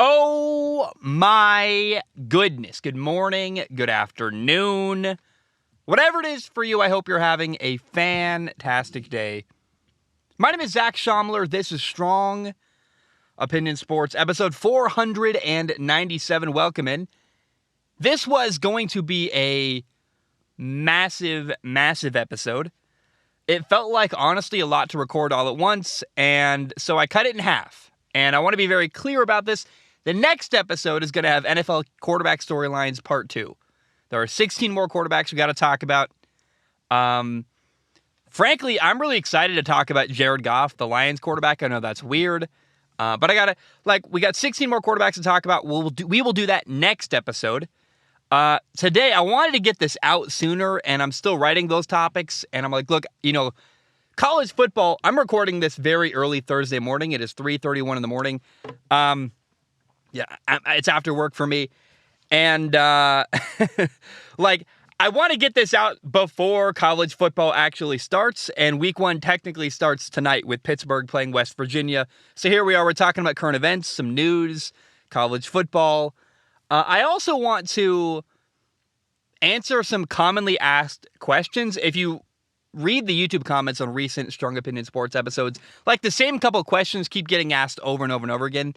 Oh my goodness. Good morning, good afternoon. Whatever it is for you, I hope you're having a fantastic day. My name is Zach Schaumler. This is Strong Opinion Sports, episode 497. Welcome in. This was going to be a massive episode. It felt like, honestly, a lot to record all at once, and so I cut it in half. And I want to be very clear about this. The next episode is going to have NFL quarterback storylines part 2. There are 16 more quarterbacks we got to talk about. Frankly, I'm really excited to talk about Jared Goff, the Lions quarterback. I know that's weird. But we got 16 more quarterbacks to talk about. We will do that next episode. Today, I wanted to get this out sooner, and I'm still writing those topics. And I'm like, look, college football, I'm recording this very early Thursday morning. It is 3:31 in the morning. It's after work for me. And, I want to get this out before college football actually starts. And week 1 technically starts tonight with Pittsburgh playing West Virginia. So here we are. We're talking about current events, some news, college football. I also want to answer some commonly asked questions. If you read the YouTube comments on recent Strong Opinion Sports episodes, the same couple of questions keep getting asked over and over and over again.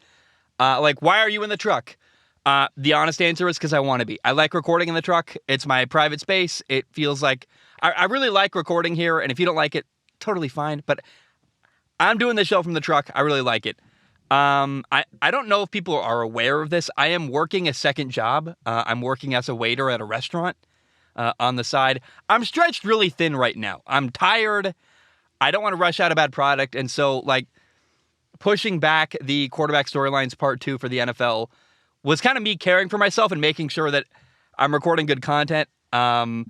Why are you in the truck? The honest answer is because I want to be. I like recording in the truck. It's my private space. It feels like I really like recording here, and if you don't like it, totally fine. But I'm doing the show from the truck. I really like it. I don't know if people are aware of this. I am working a second job. I'm working as a waiter at a restaurant on the side. I'm stretched really thin right now. I'm tired. I don't want to rush out a bad product. And so, pushing back the quarterback storylines part 2 for the NFL was kind of me caring for myself and making sure that I'm recording good content. I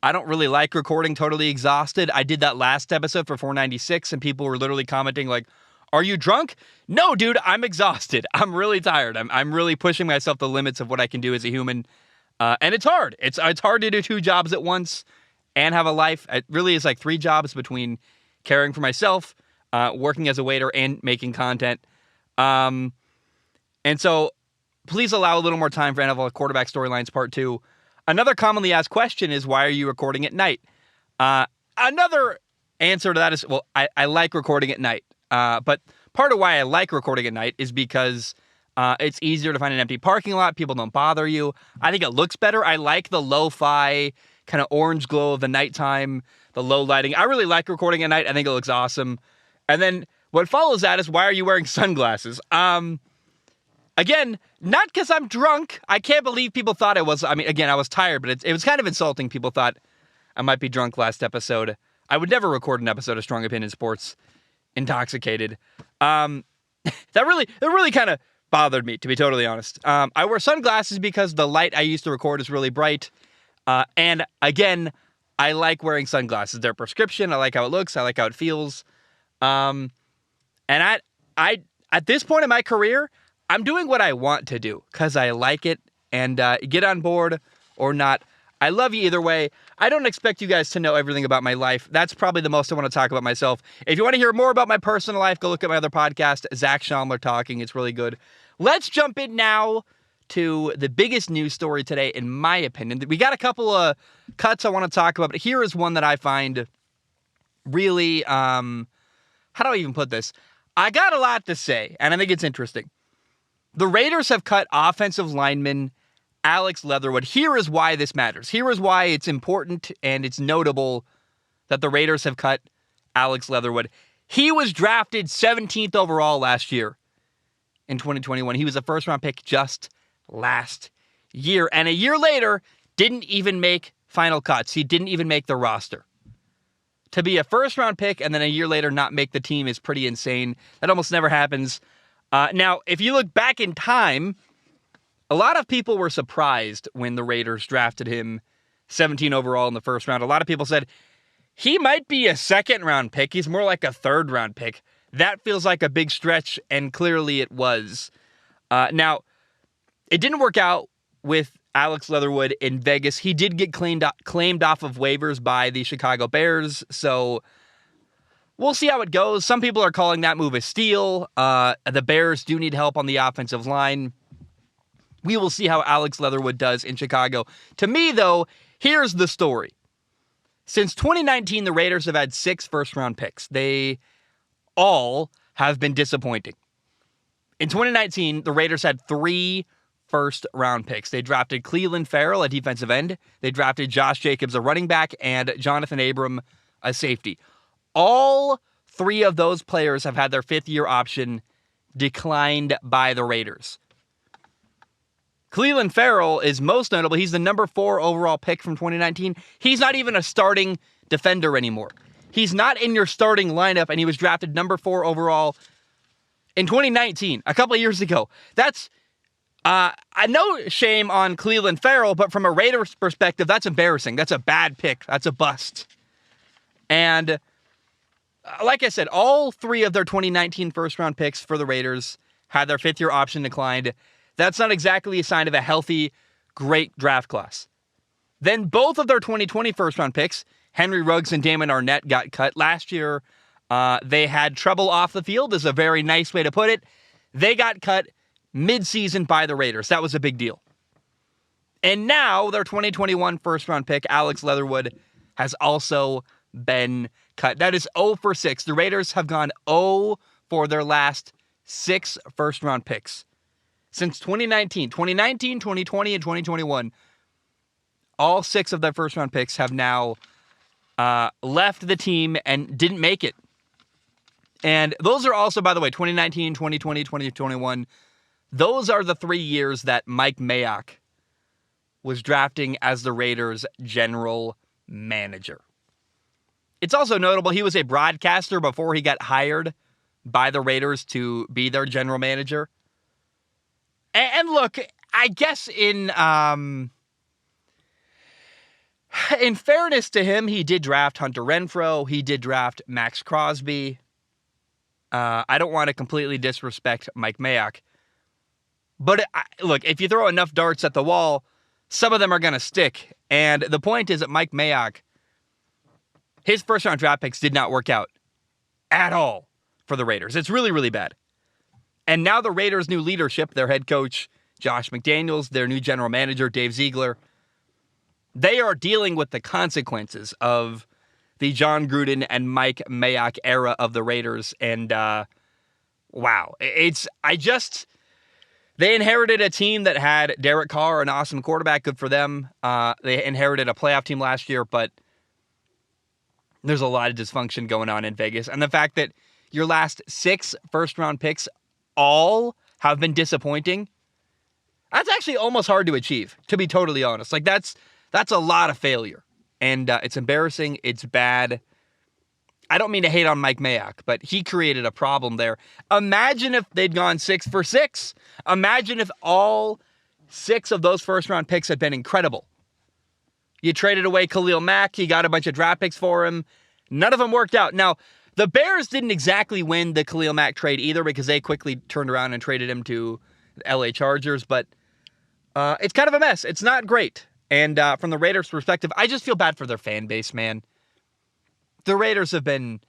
don't really like recording totally exhausted. I did that last episode for 496, and people were literally commenting are you drunk? No, dude, I'm exhausted. I'm really tired. I'm really pushing myself the limits of what I can do as a human. And it's hard. It's hard to do 2 jobs at once and have a life. It really is 3 jobs between caring for myself, working as a waiter, and making content. And so please allow a little more time for NFL quarterback storylines part 2. Another commonly asked question is, why are you recording at night? Another answer to that is, I like recording at night. But part of why I like recording at night is because it's easier to find an empty parking lot. People don't bother you. I think it looks better. I like the lo-fi kind of orange glow of the nighttime, the low lighting. I really like recording at night. I think it looks awesome. And then what follows that is, why are you wearing sunglasses? Again, not because I'm drunk. I can't believe people thought I was. I was tired, but it was kind of insulting. People thought I might be drunk last episode. I would never record an episode of Strong Opinion Sports intoxicated. That really kind of bothered me, to be totally honest. I wear sunglasses because the light I used to record is really bright. And again, I like wearing sunglasses. They're prescription. I like how it looks. I like how it feels. And I at this point in my career, I'm doing what I want to do because I like it. And get on board or not, I love you either way. I don't expect you guys to know everything about my life. That's probably the most I want to talk about myself. If you want to hear more about my personal life, go look at my other podcast, Zach Schaumler Talking. It's really good. Let's jump in now to the biggest news story today, in my opinion. We got a couple of cuts I want to talk about, but here is one that I find really, how do I even put this? I got a lot to say, and I think it's interesting. The Raiders have cut offensive lineman Alex Leatherwood. Here is why this matters. Here is why it's important and it's notable that the Raiders have cut Alex Leatherwood. He was drafted 17th overall last year in 2021. He was a first-round pick just last year. And a year later, didn't even make final cuts. He didn't even make the roster. To be a first-round pick and then a year later not make the team is pretty insane. That almost never happens. Now, if you look back in time, a lot of people were surprised when the Raiders drafted him 17 overall in the first round. A lot of people said, he might be a second-round pick. He's more like a third-round pick. That feels like a big stretch, and clearly it was. Now, it didn't work out with Alex Leatherwood in Vegas. He did get claimed off of waivers by the Chicago Bears, so we'll see how it goes. Some people are calling that move a steal. The Bears do need help on the offensive line. We will see how Alex Leatherwood does in Chicago. To me, though, here's the story. Since 2019, the Raiders have had 6 first-round picks. They all have been disappointing. In 2019, the Raiders had 3 first-round picks. They drafted Clelin Ferrell, a defensive end. They drafted Josh Jacobs, a running back, and Jonathan Abram, a safety. All 3 of those players have had their 5th-year option declined by the Raiders. Clelin Ferrell is most notable. He's the number 4 overall pick from 2019. He's not even a starting defender anymore. He's not in your starting lineup, and he was drafted number 4 overall in 2019, a couple of years ago. That's no shame on Clelin Ferrell, but from a Raiders perspective, that's embarrassing. That's a bad pick. That's a bust. And like I said, all 3 of their 2019 first-round picks for the Raiders had their 5th-year option declined. That's not exactly a sign of a healthy, great draft class. Then both of their 2020 first-round picks, Henry Ruggs and Damon Arnett, got cut. Last year, they had trouble off the field, is a very nice way to put it. They got cut mid-season by the Raiders. That was a big deal. And now their 2021 first-round pick, Alex Leatherwood, has also been cut. That is 0 for 6. The Raiders have gone 0 for their last 6 first-round picks. Since 2019, 2020, and 2021, all 6 of their first-round picks have now left the team and didn't make it. And those are also, by the way, 2019, 2020, 2021. Those are the 3 years that Mike Mayock was drafting as the Raiders' general manager. It's also notable he was a broadcaster before he got hired by the Raiders to be their general manager. And look, I guess in fairness to him, he did draft Hunter Renfrow. He did draft Max Crosby. I don't want to completely disrespect Mike Mayock. But look, if you throw enough darts at the wall, some of them are going to stick. And the point is that Mike Mayock, his first-round draft picks did not work out at all for the Raiders. It's really, really bad. And now the Raiders' new leadership, their head coach, Josh McDaniels, their new general manager, Dave Ziegler, they are dealing with the consequences of the John Gruden and Mike Mayock era of the Raiders. And, wow. They inherited a team that had Derek Carr, an awesome quarterback, good for them. They inherited a playoff team last year, but there's a lot of dysfunction going on in Vegas. And the fact that your last 6 first-round picks all have been disappointing, that's actually almost hard to achieve, to be totally honest. Like, that's a lot of failure. And it's embarrassing. It's bad. I don't mean to hate on Mike Mayock, but he created a problem there. Imagine if they'd gone 6 for 6. Imagine if all 6 of those first-round picks had been incredible. You traded away Khalil Mack. You got a bunch of draft picks for him. None of them worked out. Now, the Bears didn't exactly win the Khalil Mack trade either because they quickly turned around and traded him to the LA Chargers, but it's kind of a mess. It's not great. And from the Raiders' perspective, I just feel bad for their fan base, man. The Raiders have been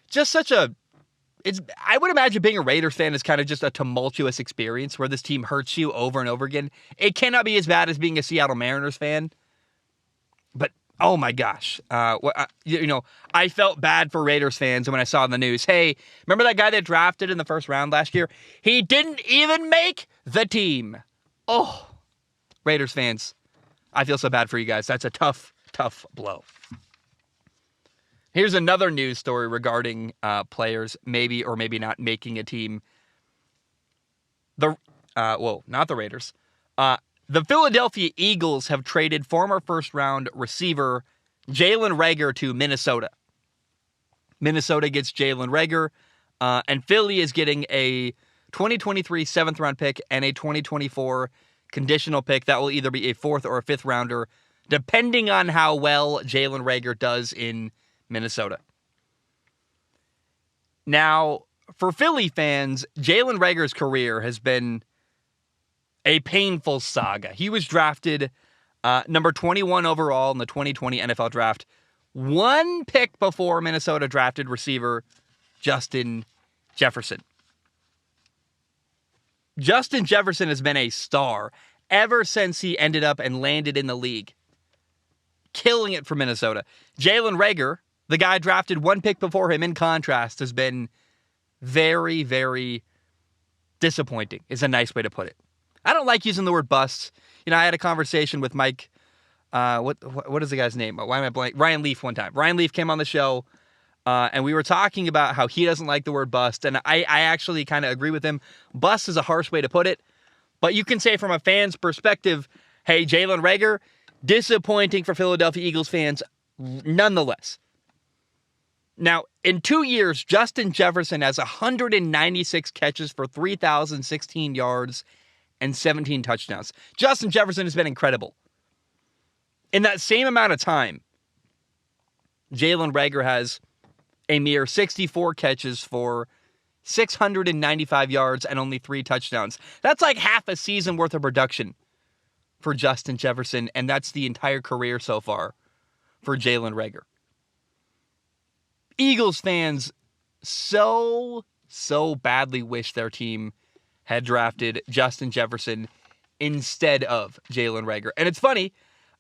just I would imagine being a Raiders fan is kind of just a tumultuous experience where this team hurts you over and over again. It cannot be as bad as being a Seattle Mariners fan, but oh my gosh. I felt bad for Raiders fans when I saw in the news, hey, remember that guy that drafted in the first round last year? He didn't even make the team. Oh, Raiders fans, I feel so bad for you guys. That's a tough, tough blow. Here's another news story regarding players maybe or maybe not making a team. Not the Raiders. The Philadelphia Eagles have traded former first-round receiver Jalen Reagor to Minnesota. Minnesota gets Jalen Reagor, and Philly is getting a 2023 7th-round pick and a 2024 conditional pick that will either be a 4th or a 5th rounder, depending on how well Jalen Reagor does in Minnesota. Now, for Philly fans, Jalen Reagor's career has been a painful saga. He was drafted number 21 overall in the 2020 NFL Draft, 1 pick before Minnesota drafted receiver Justin Jefferson. Justin Jefferson has been a star ever since he ended up and landed in the league. Killing it for Minnesota. Jalen Reagor, the guy drafted one pick before him, in contrast, has been very, very disappointing, is a nice way to put it. I don't like using the word bust. I had a conversation with Mike, what is the guy's name? Why am I blank? Ryan Leaf one time. Ryan Leaf came on the show, and we were talking about how he doesn't like the word bust, and I actually kind of agree with him. Bust is a harsh way to put it, but you can say from a fan's perspective, hey, Jalen Reagor, disappointing for Philadelphia Eagles fans, nonetheless. Now, in 2 years, Justin Jefferson has 196 catches for 3,016 yards and 17 touchdowns. Justin Jefferson has been incredible. In that same amount of time, Jalen Reagor has a mere 64 catches for 695 yards and only 3 touchdowns. That's like half a season worth of production for Justin Jefferson, and that's the entire career so far for Jalen Reagor. Eagles fans so badly wish their team had drafted Justin Jefferson instead of Jalen Reagor. And it's funny,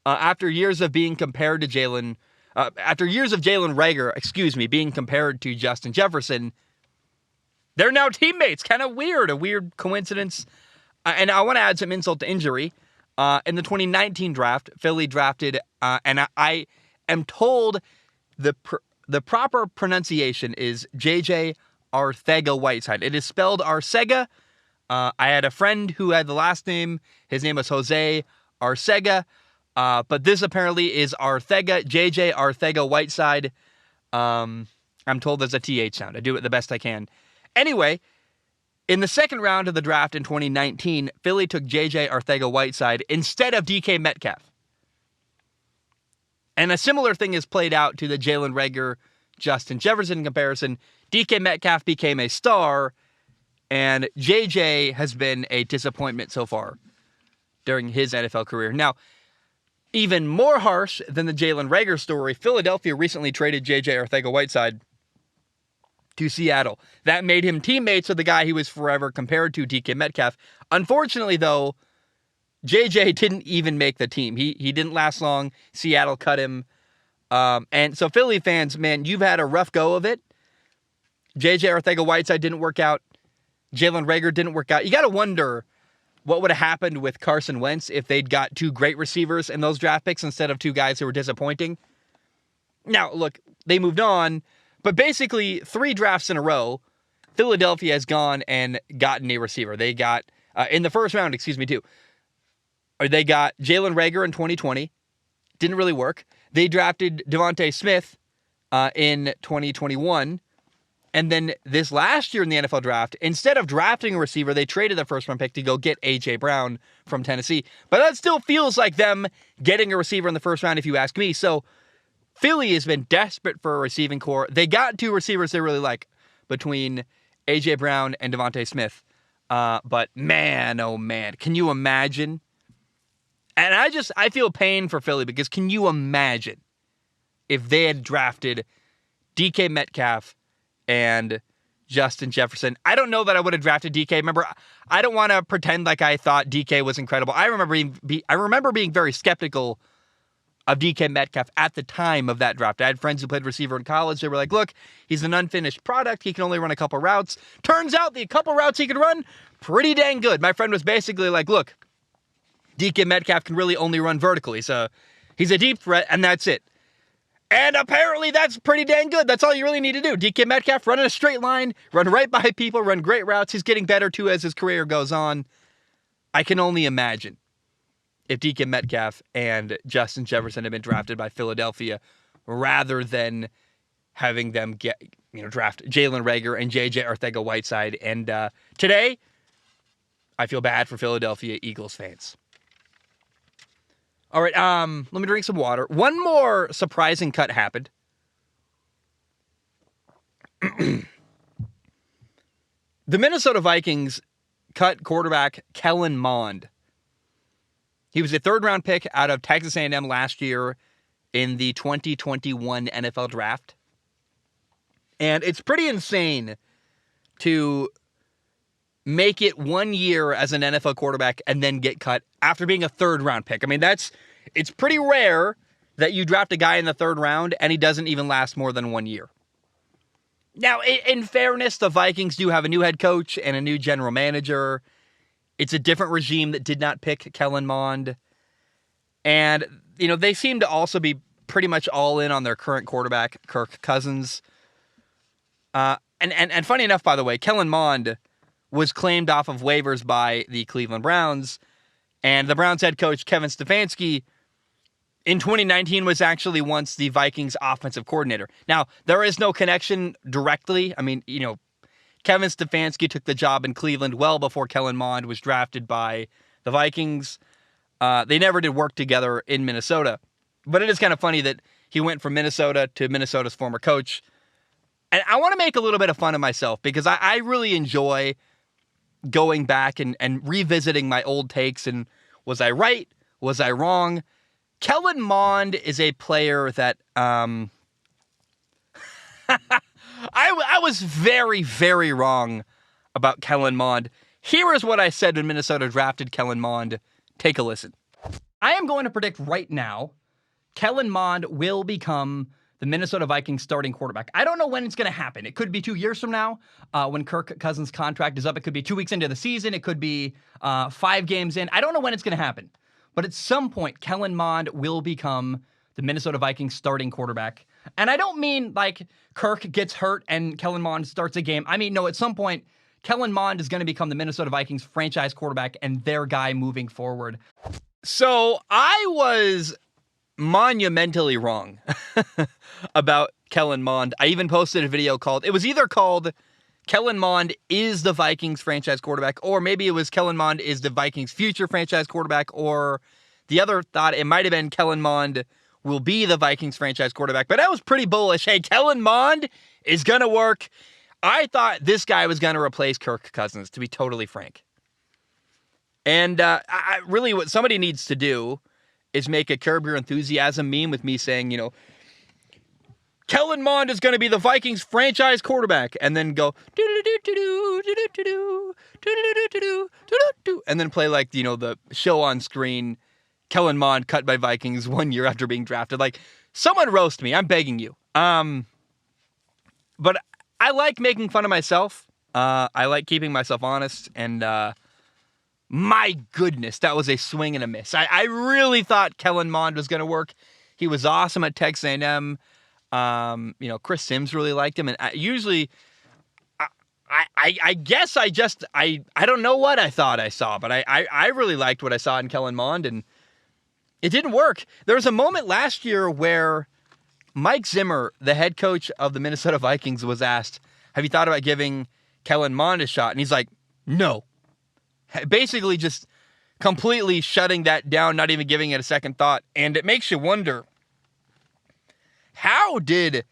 after years of Jalen Reagor, being compared to Justin Jefferson, they're now teammates. Kind of weird, a weird coincidence. And I want to add some insult to injury. In the 2019 draft, Philly drafted, and I am told the proper pronunciation is J.J. Arcega-Whiteside. It is spelled Arcega. I had a friend who had the last name. His name was Jose Arcega. But this apparently is Arcega, J.J. Arcega-Whiteside. I'm told there's a TH sound. I do it the best I can. Anyway, in the second round of the draft in 2019, Philly took J.J. Arcega-Whiteside instead of DK Metcalf. And a similar thing is played out to the Jalen Reagor, Justin Jefferson comparison. DK Metcalf became a star, and JJ has been a disappointment so far during his NFL career. Now, even more harsh than the Jalen Reagor story, Philadelphia recently traded J.J. Arcega-Whiteside to Seattle. That made him teammates with the guy he was forever compared to, DK Metcalf. Unfortunately, though, JJ didn't even make the team. He didn't last long. Seattle cut him. And so Philly fans, man, you've had a rough go of it. JJ Arcega-Whiteside didn't work out. Jalen Reagor didn't work out. You got to wonder what would have happened with Carson Wentz if they'd got 2 great receivers in those draft picks instead of 2 guys who were disappointing. Now, look, they moved on, but basically 3 drafts in a row, Philadelphia has gone and gotten a receiver. They got, in the first round, too. They got Jalen Reagor in 2020. Didn't really work. They drafted Devontae Smith in 2021. And then this last year in the NFL draft, instead of drafting a receiver, they traded the first round pick to go get A.J. Brown from Tennessee. But that still feels like them getting a receiver in the first round, if you ask me. So Philly has been desperate for a receiving core. They got 2 receivers they really like between A.J. Brown and Devontae Smith. But man, oh man, can you imagine? And I feel pain for Philly because can you imagine if they had drafted DK Metcalf and Justin Jefferson? I don't know that I would have drafted DK. Remember, I don't want to pretend like I thought DK was incredible. I remember being very skeptical of DK Metcalf at the time of that draft. I had friends who played receiver in college. They were like, look, he's an unfinished product. He can only run a couple routes. Turns out the couple routes he could run, pretty dang good. My friend was basically like, look, DK Metcalf can really only run vertically. So he's a deep threat, and that's it. And apparently that's pretty dang good. That's all you really need to do. DK Metcalf, run in a straight line, run right by people, run great routes. He's getting better, too, as his career goes on. I can only imagine if DK Metcalf and Justin Jefferson had been drafted by Philadelphia rather than having them draft Jalen Reagor and J.J. Arcega-Whiteside. And today, I feel bad for Philadelphia Eagles fans. All right, let me drink some water. One more surprising cut happened. The Minnesota Vikings cut quarterback Kellen Monde. He was a third-round pick out of Texas A&M last year in the 2021 NFL Draft. And it's pretty insane to make it 1 year as an NFL quarterback and then get cut after being a third-round pick. I mean, it's pretty rare that you draft a guy in the third round and he doesn't even last more than 1 year. Now, in fairness, the Vikings do have a new head coach and a new general manager. It's a different regime that did not pick Kellen Monde. And, they seem to also be pretty much all in on their current quarterback, Kirk Cousins. And funny enough, by the way, Kellen Monde was claimed off of waivers by the Cleveland Browns. And the Browns head coach, Kevin Stefanski, in 2019 was actually once the Vikings offensive coordinator. Now, there is no connection directly. I mean, Kevin Stefanski took the job in Cleveland well before Kellen Monde was drafted by the Vikings. They never did work together in Minnesota. But it is kind of funny that he went from Minnesota to Minnesota's former coach. And I want to make a little bit of fun of myself because I really enjoy going back and revisiting my old takes. And was I right? Was I wrong? Kellen Monde is a player that I was very, very wrong about Kellen Monde. Here is what I said when Minnesota drafted Kellen Monde. Take a listen. I am going to predict right now Kellen Monde will become the Minnesota Vikings starting quarterback. I don't know when it's going to happen. It could be 2 years from now when Kirk Cousins' contract is up. It could be 2 weeks into the season. It could be 5 games in. I don't know when it's going to happen. But at some point, Kellen Monde will become the Minnesota Vikings starting quarterback. And I don't mean like Kirk gets hurt and Kellen Monde starts a game. I mean, no, at some point, Kellen Monde is going to become the Minnesota Vikings franchise quarterback and their guy moving forward. So I was monumentally wrong about Kellen Monde. I even posted a video it was either called Kellen Monde is the Vikings franchise quarterback, or maybe it was Kellen Monde is the Vikings future franchise quarterback, or the other thought it might have been Kellen Monde will be the Vikings franchise quarterback. But I was pretty bullish. Hey, Kellen Monde is going to work. I thought this guy was going to replace Kirk Cousins, to be totally frank. And really what somebody needs to do is make a Curb Your Enthusiasm meme with me saying, Kellen Monde is going to be the Vikings franchise quarterback, and then go and then play like the show on screen, Kellen Monde cut by Vikings 1 year after being drafted. Like, someone roast me, I'm begging you. But I like making fun of myself. I like keeping myself honest, and my goodness, that was a swing and a miss. I really thought Kellen Monde was going to work. He was awesome at Texas A&M. Chris Sims really liked him, and I guess I don't know what I thought I saw, but I really liked what I saw in Kellen Monde, and it didn't work. There was a moment last year where Mike Zimmer, the head coach of the Minnesota Vikings, was asked, have you thought about giving Kellen Monde a shot? And he's like, no. Basically just completely shutting that down, not even giving it a second thought. And it makes you wonder, how did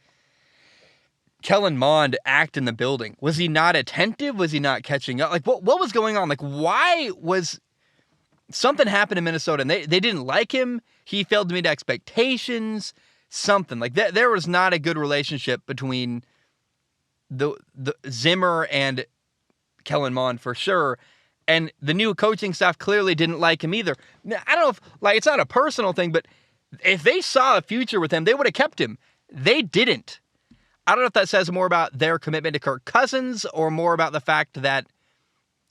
Kellen Monde act in the building? Was he not attentive? Was he not catching up? Like, what was going on? Like, why was something happened in Minnesota and they didn't like him? He failed to meet expectations. Something like that. There was not a good relationship between the Zimmer and Kellen Monde for sure. And the new coaching staff clearly didn't like him either. I don't know if, it's not a personal thing, but if they saw a future with him, they would have kept him. They didn't. I don't know if that says more about their commitment to Kirk Cousins or more about the fact that,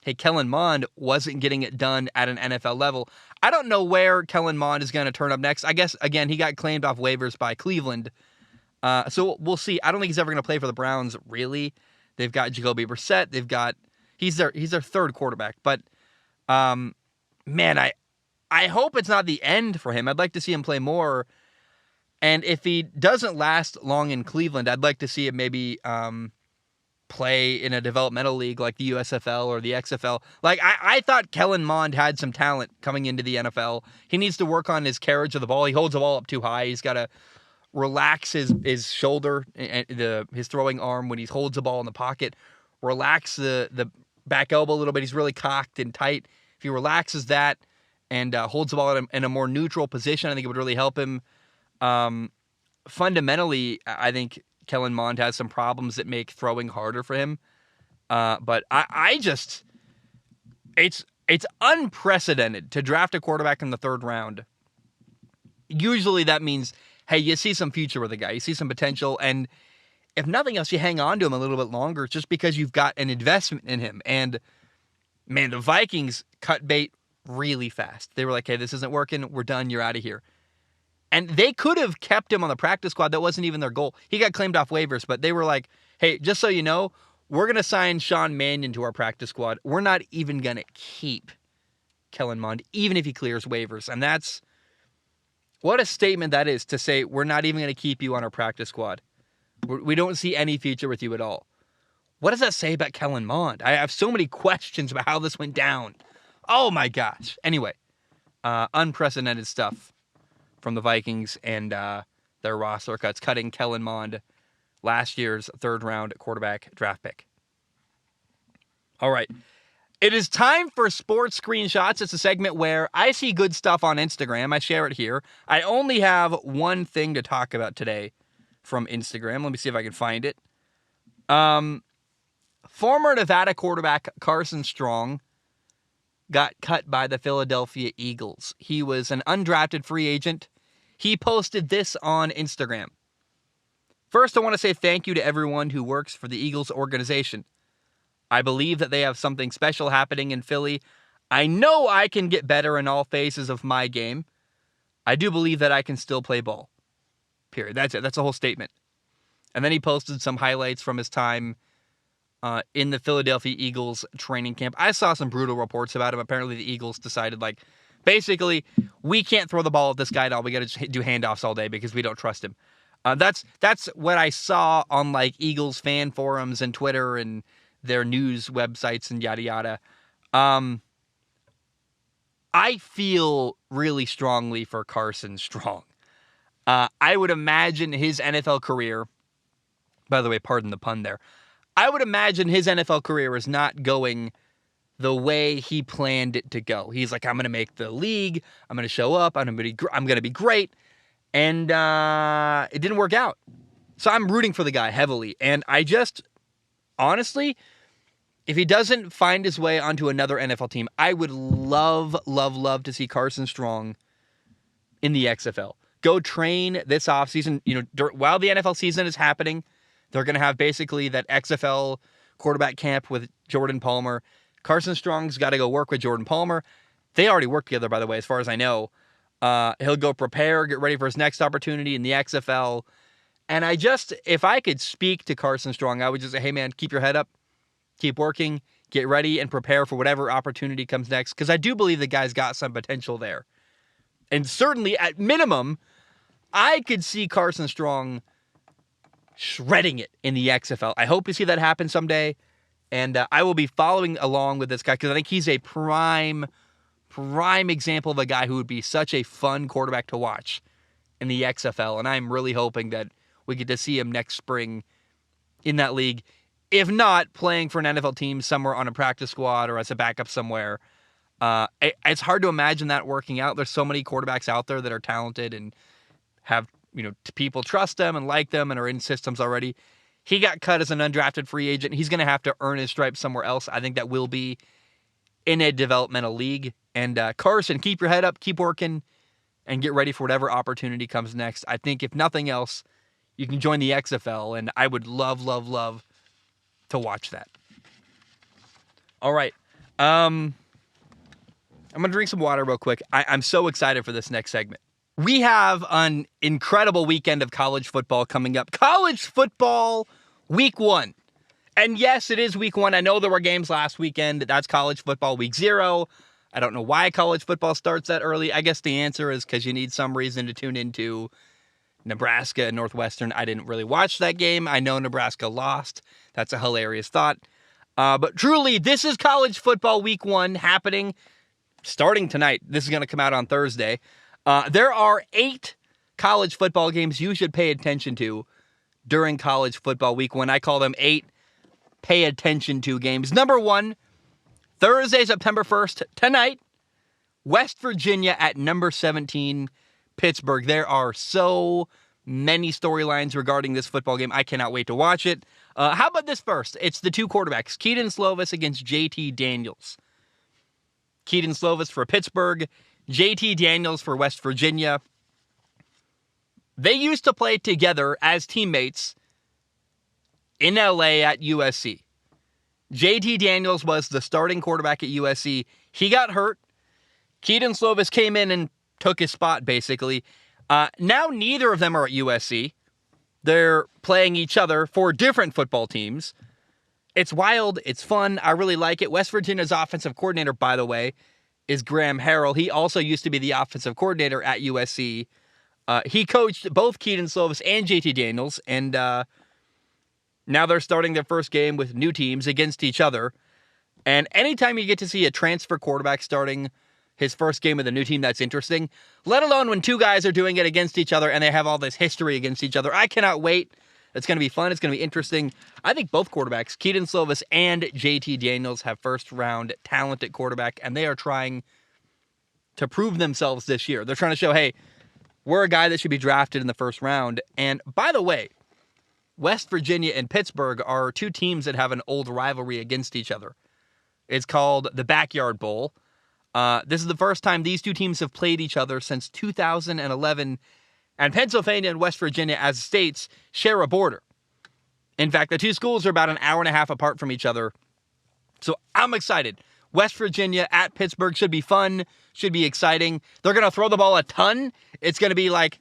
hey, Kellen Monde wasn't getting it done at an NFL level. I don't know where Kellen Monde is going to turn up next. I guess, again, he got claimed off waivers by Cleveland. So we'll see. I don't think he's ever going to play for the Browns, really. They've got Jacoby Brissett. He's their third quarterback. But, man, I hope it's not the end for him. I'd like to see him play more. And if he doesn't last long in Cleveland, I'd like to see him maybe play in a developmental league like the USFL or the XFL. Like, I thought Kellen Monde had some talent coming into the NFL. He needs to work on his carriage of the ball. He holds the ball up too high. He's got to relax his shoulder, his throwing arm when he holds the ball in the pocket. Relax the back elbow a little bit. He's really cocked and tight. If he relaxes that and holds the ball in a more neutral position, I think it would really help him. Fundamentally, I think Kellen Monde has some problems that make throwing harder for him. But I just, It's unprecedented to draft a quarterback in the third round. Usually that means, hey, you see some future with the guy. You see some potential. And if nothing else, you hang on to him a little bit longer just because you've got an investment in him. And, man, the Vikings cut bait really fast. They were like, hey, this isn't working. We're done. You're out of here. And they could have kept him on the practice squad. That wasn't even their goal. He got claimed off waivers, but they were like, hey, just so you know, we're going to sign Sean Mannion to our practice squad. We're not even going to keep Kellen Monde, even if he clears waivers. And that's what a statement that is, to say we're not even going to keep you on our practice squad. We don't see any future with you at all. What does that say about Kellen Monde? I have so many questions about how this went down. Oh, my gosh. Anyway, unprecedented stuff from the Vikings and their roster cuts, cutting Kellen Monde, last year's third-round quarterback draft pick. All right. It is time for Sports Screenshots. It's a segment where I see good stuff on Instagram. I share it here. I only have one thing to talk about today from Instagram. Let me see if I can find it. Former Nevada quarterback Carson Strong got cut by the Philadelphia Eagles. He was an undrafted free agent. He posted this on Instagram. First, I want to say thank you to everyone who works for the Eagles organization. I believe that they have something special happening in Philly. I know I can get better in all phases of my game. I do believe that I can still play ball. Period. That's it. That's the whole statement. And then he posted some highlights from his time in the Philadelphia Eagles training camp. I saw some brutal reports about him. Apparently the Eagles decided, basically, we can't throw the ball at this guy at all. We got to do handoffs all day because we don't trust him. That's what I saw on Eagles fan forums and Twitter and their news websites and yada yada. I feel really strongly for Carson Strong. I would imagine his NFL career, by the way, pardon the pun there, I would imagine his NFL career is not going the way he planned it to go. He's like, I'm going to make the league, I'm going to show up, I'm going to be great. And it didn't work out. So I'm rooting for the guy heavily. And I just, honestly, if he doesn't find his way onto another NFL team, I would love, love, love to see Carson Strong in the XFL. Go train this offseason. While the NFL season is happening, they're going to have basically that XFL quarterback camp with Jordan Palmer. Carson Strong's got to go work with Jordan Palmer. They already work together, by the way, as far as I know. He'll go prepare, get ready for his next opportunity in the XFL. And if I could speak to Carson Strong, I would just say, hey, man, keep your head up, keep working, get ready, and prepare for whatever opportunity comes next. Because I do believe the guy's got some potential there. And certainly, at minimum, I could see Carson Strong shredding it in the XFL. I hope to see that happen someday. And I will be following along with this guy because I think he's a prime example of a guy who would be such a fun quarterback to watch in the XFL. And I'm really hoping that we get to see him next spring in that league. If not, playing for an NFL team somewhere on a practice squad or as a backup somewhere. It's hard to imagine that working out. There's so many quarterbacks out there that are talented and have, people trust them and like them and are in systems already. He got cut as an undrafted free agent. He's going to have to earn his stripes somewhere else. I think that will be in a developmental league. And Carson, keep your head up, keep working, and get ready for whatever opportunity comes next. I think if nothing else, you can join the XFL, and I would love, love, love to watch that. All right. I'm going to drink some water real quick. I'm so excited for this next segment. We have an incredible weekend of college football coming up. College football week 1. And yes, it is week 1. I know there were games last weekend. That's college football week 0. I don't know why college football starts that early. I guess the answer is because you need some reason to tune into Nebraska and Northwestern. I didn't really watch that game. I know Nebraska lost. That's a hilarious thought. But truly, this is college football week 1 happening starting tonight. This is going to come out on Thursday. There are 8 college football games you should pay attention to during college football week 1. I call them 8 pay attention to games. Number 1, Thursday, September 1st, tonight, West Virginia at number 17, Pittsburgh. There are so many storylines regarding this football game. I cannot wait to watch it. How about this first? It's the 2 quarterbacks, Keaton Slovis against JT Daniels. Keaton Slovis for Pittsburgh, JT Daniels for West Virginia. They used to play together as teammates in LA at USC. JT Daniels was the starting quarterback at USC. He got hurt. Keaton Slovis came in and took his spot, basically. Now neither of them are at USC. They're playing each other for different football teams. It's wild. It's fun. I really like it. West Virginia's offensive coordinator, by the way, is Graham Harrell. He also used to be the offensive coordinator at USC. He coached both Keaton Slovis and JT Daniels, and now they're starting their first game with new teams against each other. And anytime you get to see a transfer quarterback starting his first game with a new team, that's interesting, let alone when two guys are doing it against each other and they have all this history against each other. I cannot wait. It's going to be fun. It's going to be interesting. I think both quarterbacks, Keaton Slovis and JT Daniels, have first-round talent at quarterback, and they are trying to prove themselves this year. They're trying to show, hey, we're a guy that should be drafted in the first round. And by the way, West Virginia and Pittsburgh are two teams that have an old rivalry against each other. It's called the Backyard Bowl. This is the first time these two teams have played each other since 2011, and Pennsylvania and West Virginia as states share a border. In fact, the two schools are about an hour and a half apart from each other. So I'm excited. West Virginia at Pittsburgh should be fun, should be exciting. They're going to throw the ball a ton. It's going to be like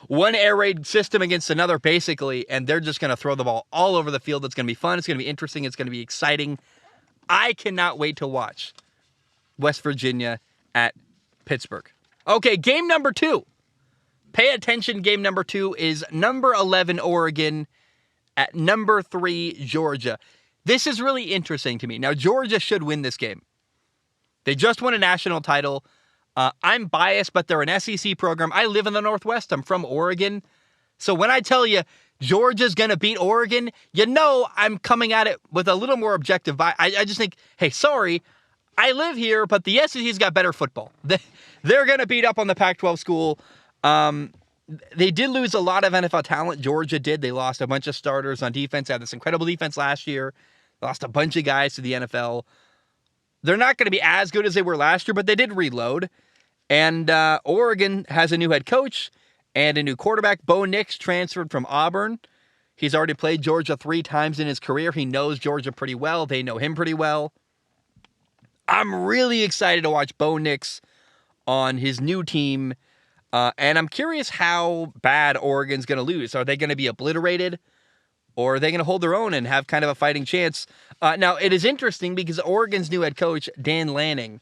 one air raid system against another, basically, and they're just going to throw the ball all over the field. It's going to be fun. It's going to be interesting. It's going to be exciting. I cannot wait to watch West Virginia at Pittsburgh. Okay, game number 2. Pay attention, game number 2 is number 11 Oregon at number 3 Georgia. This is really interesting to me. Now, Georgia should win this game. They just won a national title. I'm biased, but they're an SEC program. I live in the Northwest. I'm from Oregon. So when I tell you Georgia's going to beat Oregon, you know I'm coming at it with a little more objective. I just think, hey, sorry, I live here, but the SEC's got better football. They're going to beat up on the Pac-12 school. They did lose a lot of NFL talent. Georgia did. They lost a bunch of starters on defense. They had this incredible defense last year. They lost a bunch of guys to the NFL. They're not going to be as good as they were last year, but they did reload. And Oregon has a new head coach and a new quarterback. Bo Nix transferred from Auburn. He's already played Georgia 3 times in his career. He knows Georgia pretty well. They know him pretty well. I'm really excited to watch Bo Nix on his new team. And I'm curious how bad Oregon's going to lose. Are they going to be obliterated? Or are they going to hold their own and have kind of a fighting chance? Now, it is interesting because Oregon's new head coach, Dan Lanning,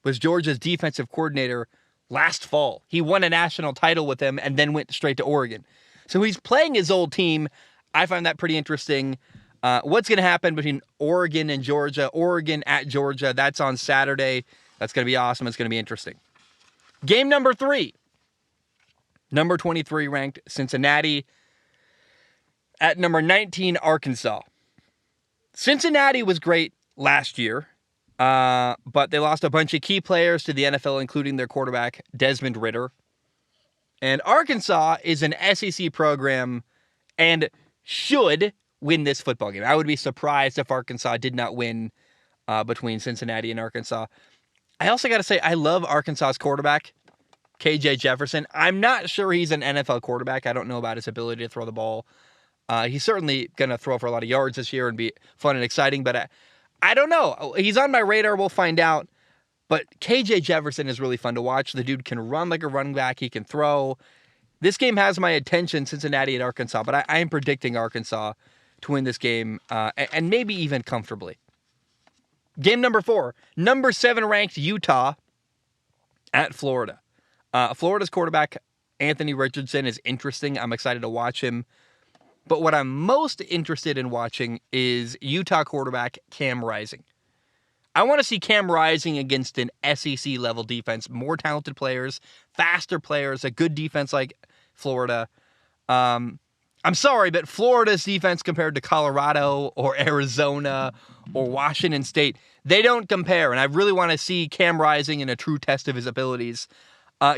was Georgia's defensive coordinator last fall. He won a national title with them and then went straight to Oregon. So he's playing his old team. I find that pretty interesting. What's going to happen between Oregon and Georgia? Oregon at Georgia. That's on Saturday. That's going to be awesome. It's going to be interesting. Game number 3. Number 23 ranked Cincinnati at number 19 Arkansas. Cincinnati was great last year, but they lost a bunch of key players to the NFL, including their quarterback, Desmond Ridder. And Arkansas is an SEC program and should win this football game. I would be surprised if Arkansas did not win between Cincinnati and Arkansas. I also got to say, I love Arkansas's quarterback, KJ Jefferson. I'm not sure he's an NFL quarterback. I don't know about his ability to throw the ball. He's certainly going to throw for a lot of yards this year and be fun and exciting, but I don't know. He's on my radar. We'll find out. But KJ Jefferson is really fun to watch. The dude can run like a running back. He can throw. This game has my attention, Cincinnati and Arkansas, but I am predicting Arkansas to win this game, and maybe even comfortably. Game number 4, number 7 ranked Utah at Florida. Florida's quarterback, Anthony Richardson, is interesting. I'm excited to watch him. But what I'm most interested in watching is Utah quarterback Cam Rising. I want to see Cam Rising against an SEC-level defense, more talented players, faster players, a good defense like Florida. I'm sorry, but Florida's defense compared to Colorado or Arizona or Washington State, they don't compare, and I really want to see Cam Rising in a true test of his abilities.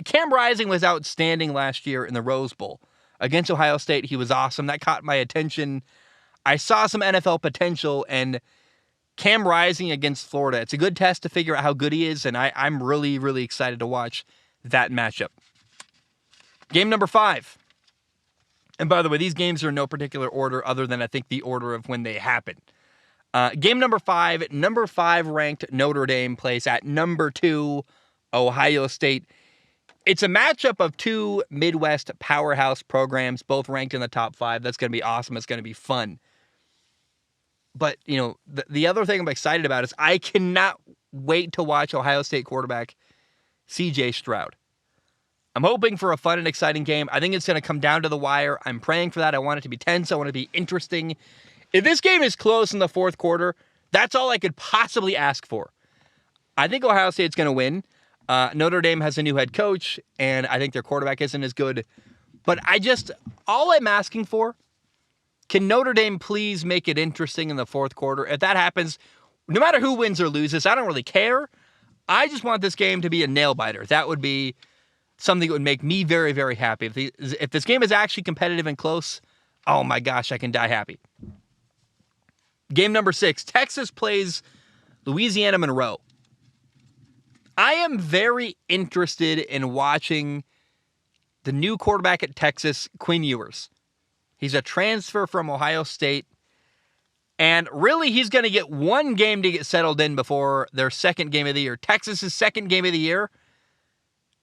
Cam Rising was outstanding last year in the Rose Bowl. Against Ohio State, he was awesome. That caught my attention. I saw some NFL potential, and Cam Rising against Florida. It's a good test to figure out how good he is, and I'm really, really excited to watch that matchup. Game number 5. And by the way, these games are in no particular order other than I think the order of when they happen. Game number 5, number 5 ranked Notre Dame plays at number 2 Ohio State. It's a matchup of two Midwest powerhouse programs, both ranked in the top 5. That's going to be awesome. It's going to be fun. But, you know, the other thing I'm excited about is I cannot wait to watch Ohio State quarterback C.J. Stroud. I'm hoping for a fun and exciting game. I think it's going to come down to the wire. I'm praying for that. I want it to be tense. I want it to be interesting. If this game is close in the fourth quarter, that's all I could possibly ask for. I think Ohio State's going to win. Notre Dame has a new head coach, and I think their quarterback isn't as good. But all I'm asking for, can Notre Dame please make it interesting in the fourth quarter? If that happens, no matter who wins or loses, I don't really care. I just want this game to be a nail-biter. That would be something that would make me very, very happy. If this game is actually competitive and close, oh my gosh, I can die happy. Game number 6, Texas plays Louisiana Monroe. I am very interested in watching the new quarterback at Texas, Quinn Ewers. He's a transfer from Ohio State, and really he's going to get one game to get settled in before their second game of the year. Texas's second game of the year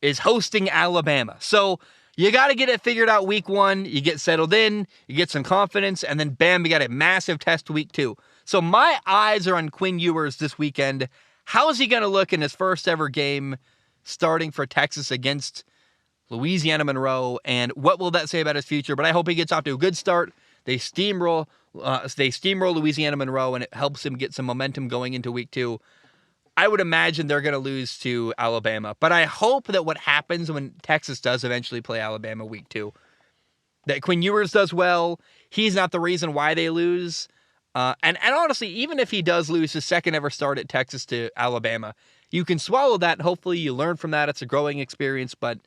is hosting Alabama. So you got to get it figured out week 1. You get settled in, you get some confidence, and then bam, you got a massive test week 2. So my eyes are on Quinn Ewers this weekend. How is he going to look in his first ever game starting for Texas against Louisiana Monroe, and what will that say about his future? But I hope he gets off to a good start. They steamroll Louisiana Monroe, and it helps him get some momentum going into week 2. I would imagine they're going to lose to Alabama, but I hope that what happens when Texas does eventually play Alabama week 2, that Quinn Ewers does well. He's not the reason why they lose. And honestly, even if he does lose his second ever start at Texas to Alabama, you can swallow that. Hopefully you learn from that. It's a growing experience, but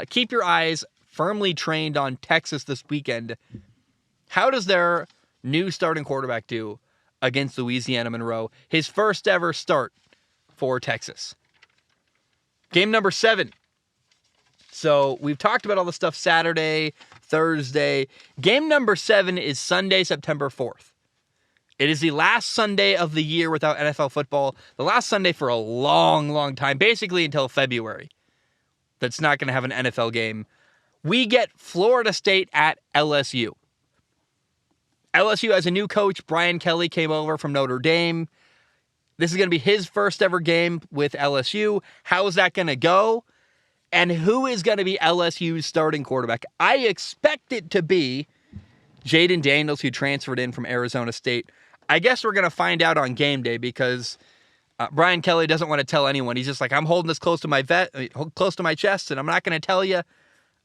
keep your eyes firmly trained on Texas this weekend. How does their new starting quarterback do against Louisiana Monroe? His first ever start for Texas. Game number 7. So we've talked about all the stuff Saturday, Thursday. Game number 7 is Sunday, September 4th. It is the last Sunday of the year without NFL football. The last Sunday for a long, long time, basically until February. That's not going to have an NFL game. We get Florida State at LSU. LSU has a new coach. Brian Kelly came over from Notre Dame. This is going to be his first ever game with LSU. How is that going to go? And who is going to be LSU's starting quarterback? I expect it to be Jayden Daniels, who transferred in from Arizona State. I guess we're going to find out on game day because Brian Kelly doesn't want to tell anyone. He's just like, I'm holding this close to my chest, and I'm not going to tell you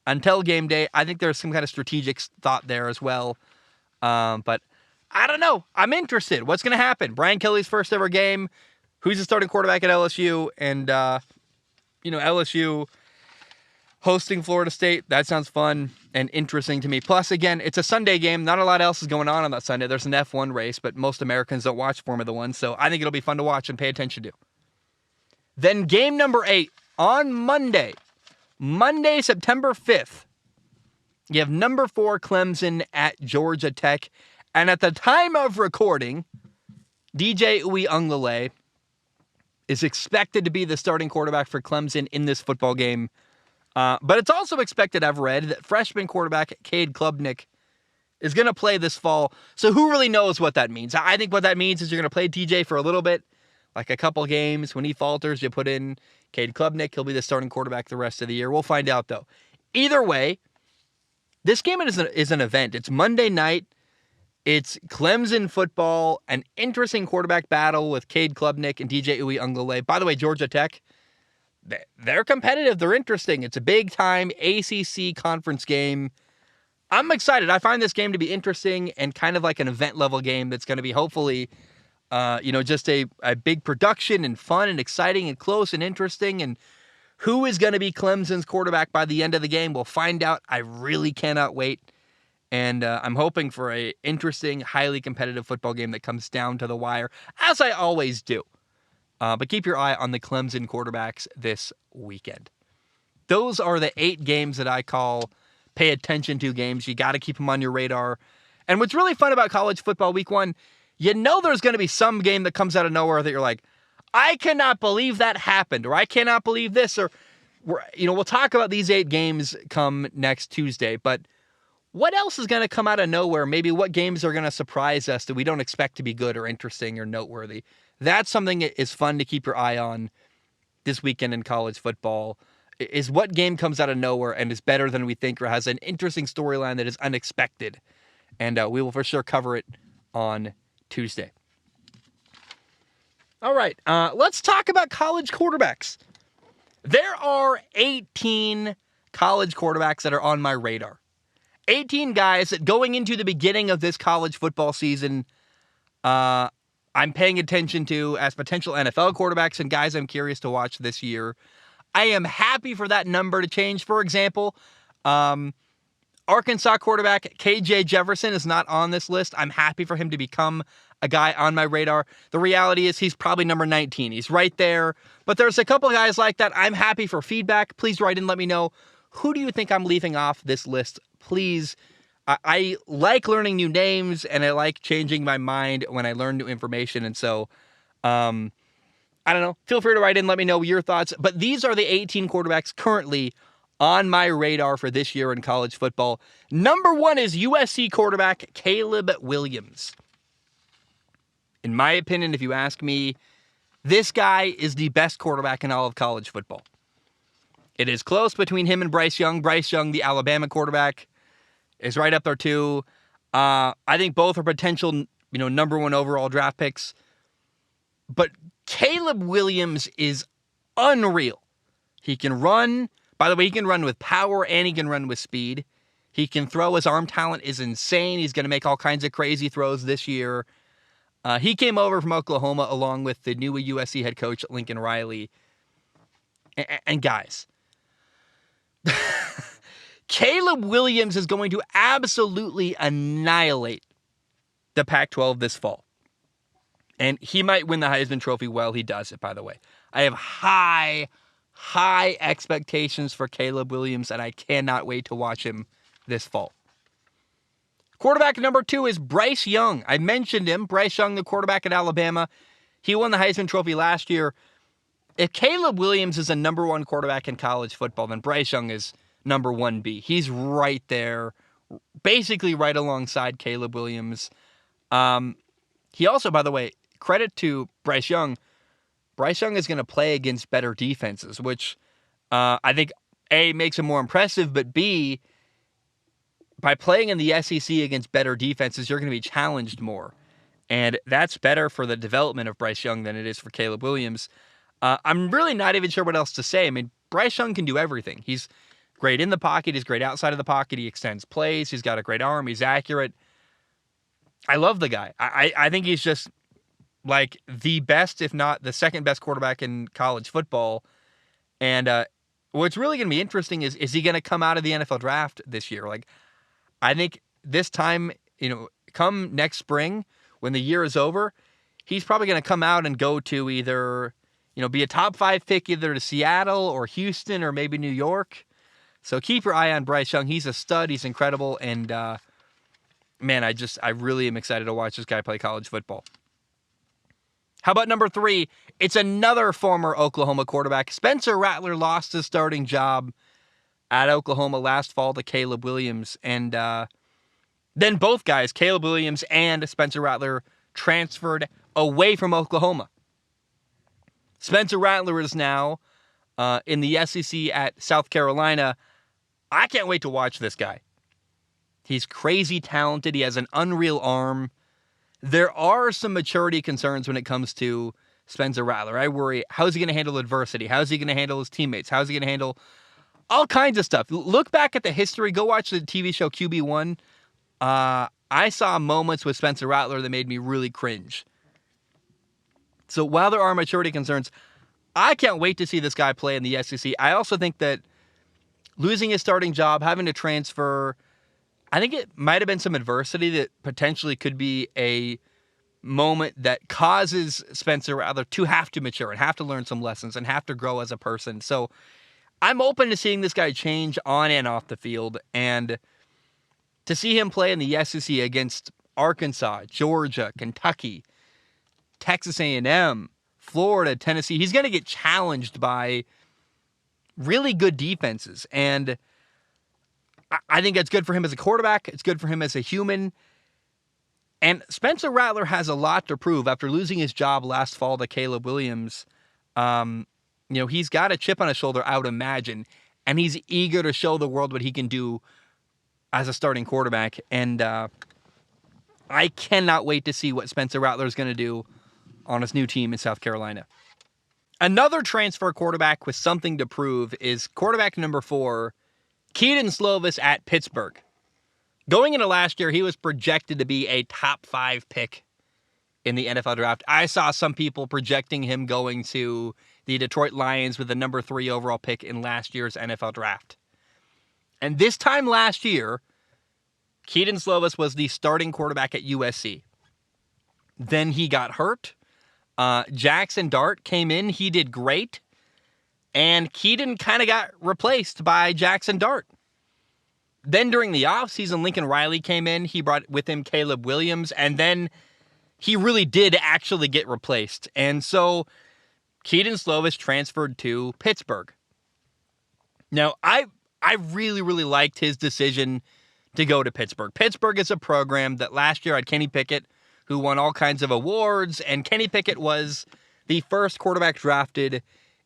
until game day. I think there's some kind of strategic thought there as well. But I don't know. I'm interested. What's going to happen? Brian Kelly's first ever game. Who's the starting quarterback at LSU? And, LSU hosting Florida State. That sounds fun and interesting to me. Plus, again, it's a Sunday game. Not a lot else is going on that Sunday. There's an F1 race, but most Americans don't watch Formula One, so I think it'll be fun to watch and pay attention to. Then game number 8 on Monday, September 5th. You have number 4 Clemson at Georgia Tech. And at the time of recording, DJ Uiagalelei is expected to be the starting quarterback for Clemson in this football game. But it's also expected, I've read, that freshman quarterback Cade Klubnik is going to play this fall. So who really knows what that means? I think what that means is you're going to play DJ for a little bit, like a couple games. When he falters, you put in Cade Klubnik. He'll be the starting quarterback the rest of the year. We'll find out, though. Either way, this game is an event. It's Monday night. It's Clemson football, an interesting quarterback battle with Cade Klubnik and DJ Uiagalelei. By the way, Georgia Tech, they're competitive. They're interesting. It's a big-time ACC conference game. I'm excited. I find this game to be interesting and kind of like an event-level game that's going to be hopefully, just a big production and fun and exciting and close and interesting. And who is going to be Clemson's quarterback by the end of the game? We'll find out. I really cannot wait. And I'm hoping for a interesting, highly competitive football game that comes down to the wire, as I always do. But keep your eye on the Clemson quarterbacks this weekend. Those are the 8 games that I call pay attention to games. You got to keep them on your radar. And what's really fun about college football week 1, you know there's going to be some game that comes out of nowhere that you're like, I cannot believe that happened, or I cannot believe this, or we'll talk about these 8 games come next Tuesday, but what else is going to come out of nowhere? Maybe what games are going to surprise us that we don't expect to be good or interesting or noteworthy? That's something that is fun to keep your eye on this weekend in college football, is what game comes out of nowhere and is better than we think or has an interesting storyline that is unexpected. And we will for sure cover it on Tuesday. All right, let's talk about college quarterbacks. There are 18 college quarterbacks that are on my radar. 18 guys that going into the beginning of this college football season, I'm paying attention to as potential NFL quarterbacks and guys I'm curious to watch this year. I am happy for that number to change. For example, Arkansas quarterback KJ Jefferson is not on this list. I'm happy for him to become a guy on my radar. The reality is he's probably number 19. He's right there. But there's a couple of guys like that. I'm happy for feedback. Please write in, let me know. Who do you think I'm leaving off this list? Please. I like learning new names, and I like changing my mind when I learn new information. And so, I don't know. Feel free to write in, let me know your thoughts. But these are the 18 quarterbacks currently on my radar for this year in college football. Number 1 is USC quarterback Caleb Williams. In my opinion, if you ask me, this guy is the best quarterback in all of college football. It is close between him and Bryce Young. Bryce Young, the Alabama quarterback, is right up there too. I think both are potential, number 1 overall draft picks. But Caleb Williams is unreal. He can run. By the way, he can run with power and he can run with speed. He can throw. His arm talent is insane. He's going to make all kinds of crazy throws this year. He came over from Oklahoma along with the new USC head coach, Lincoln Riley. And guys, Caleb Williams is going to absolutely annihilate the Pac-12 this fall. And he might win the Heisman Trophy while he does it, by the way. I have high expectations for Caleb Williams, and I cannot wait to watch him this fall. Quarterback number 2 is Bryce Young. I mentioned him. Bryce Young, the quarterback at Alabama. He won the Heisman Trophy last year. If Caleb Williams is a number 1 quarterback in college football, then Bryce Young is number 1B. He's right there, basically right alongside Caleb Williams. He also, by the way, credit to Bryce Young. Bryce Young is going to play against better defenses, which I think, A, makes him more impressive, but B, by playing in the SEC against better defenses, you're going to be challenged more. And that's better for the development of Bryce Young than it is for Caleb Williams. I'm really not even sure what else to say. I mean, Bryce Young can do everything. He's great in the pocket. He's great outside of the pocket. He extends plays. He's got a great arm. He's accurate. I love the guy. I think he's just like the best, if not the second best quarterback in college football. And what's really going to be interesting is he going to come out of the NFL draft this year? Like, I think this time, come next spring when the year is over, he's probably going to come out and go to either, be a top 5 pick either to Seattle or Houston or maybe New York. So keep your eye on Bryce Young. He's a stud. He's incredible. And, man, I really am excited to watch this guy play college football. How about number 3? It's another former Oklahoma quarterback. Spencer Rattler lost his starting job at Oklahoma last fall to Caleb Williams. And then both guys, Caleb Williams and Spencer Rattler, transferred away from Oklahoma. Spencer Rattler is now in the SEC at South Carolina. I can't wait to watch this guy. He's crazy talented. He has an unreal arm. There are some maturity concerns when it comes to Spencer Rattler. I worry, how's he going to handle adversity? How's he going to handle his teammates? How's he going to handle all kinds of stuff? Look back at the history. Go watch the TV show QB1. I saw moments with Spencer Rattler that made me really cringe. So while there are maturity concerns, I can't wait to see this guy play in the SEC. I also think that losing his starting job, having to transfer, I think it might have been some adversity that potentially could be a moment that causes Spencer Rattler to have to mature and have to learn some lessons and have to grow as a person. So I'm open to seeing this guy change on and off the field, and to see him play in the SEC against Arkansas, Georgia, Kentucky, Texas A&M, Florida, Tennessee. He's going to get challenged by really good defenses, and I think that's good for him as a quarterback. It's good for him as a human. And Spencer Rattler has a lot to prove after losing his job last fall to Caleb Williams. He's got a chip on his shoulder, I would imagine, and he's eager to show the world what he can do as a starting quarterback. And I cannot wait to see what Spencer Rattler is going to do on his new team in South Carolina. Another transfer quarterback with something to prove is quarterback number 4, Keaton Slovis at Pittsburgh. Going into last year, he was projected to be a top 5 pick in the NFL draft. I saw some people projecting him going to the Detroit Lions with the number 3 overall pick in last year's NFL draft. And this time last year, Keaton Slovis was the starting quarterback at USC. Then he got hurt. Jackson Dart came in. He did great. And Keaton kind of got replaced by Jackson Dart. Then during the offseason, Lincoln Riley came in. He brought with him Caleb Williams. And then he really did actually get replaced. And so Keaton Slovis transferred to Pittsburgh. Now, I really, really liked his decision to go to Pittsburgh. Pittsburgh is a program that last year had Kenny Pickett, who won all kinds of awards. And Kenny Pickett was the first quarterback drafted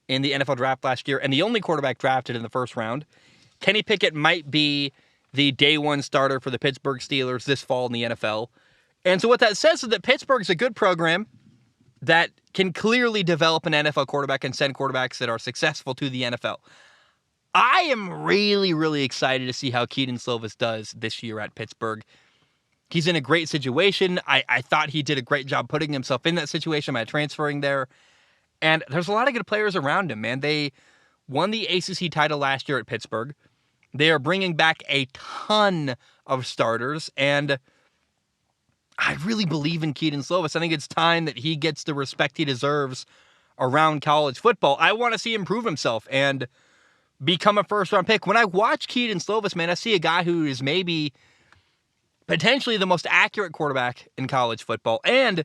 in the NFL draft last year and the only quarterback drafted in the first round. Kenny Pickett might be the day one starter for the Pittsburgh Steelers this fall in the NFL. And so what that says is that Pittsburgh's a good program that can clearly develop an NFL quarterback and send quarterbacks that are successful to the NFL. I am really, really excited to see how Keaton Slovis does this year at Pittsburgh. He's in a great situation. I thought he did a great job putting himself in that situation by transferring there. And there's a lot of good players around him, man. They won the ACC title last year at Pittsburgh. They are bringing back a ton of starters, and I really believe in Keaton Slovis. I think it's time that he gets the respect he deserves around college football. I want to see him prove himself and become a first-round pick. When I watch Keaton Slovis, man, I see a guy who is maybe potentially the most accurate quarterback in college football and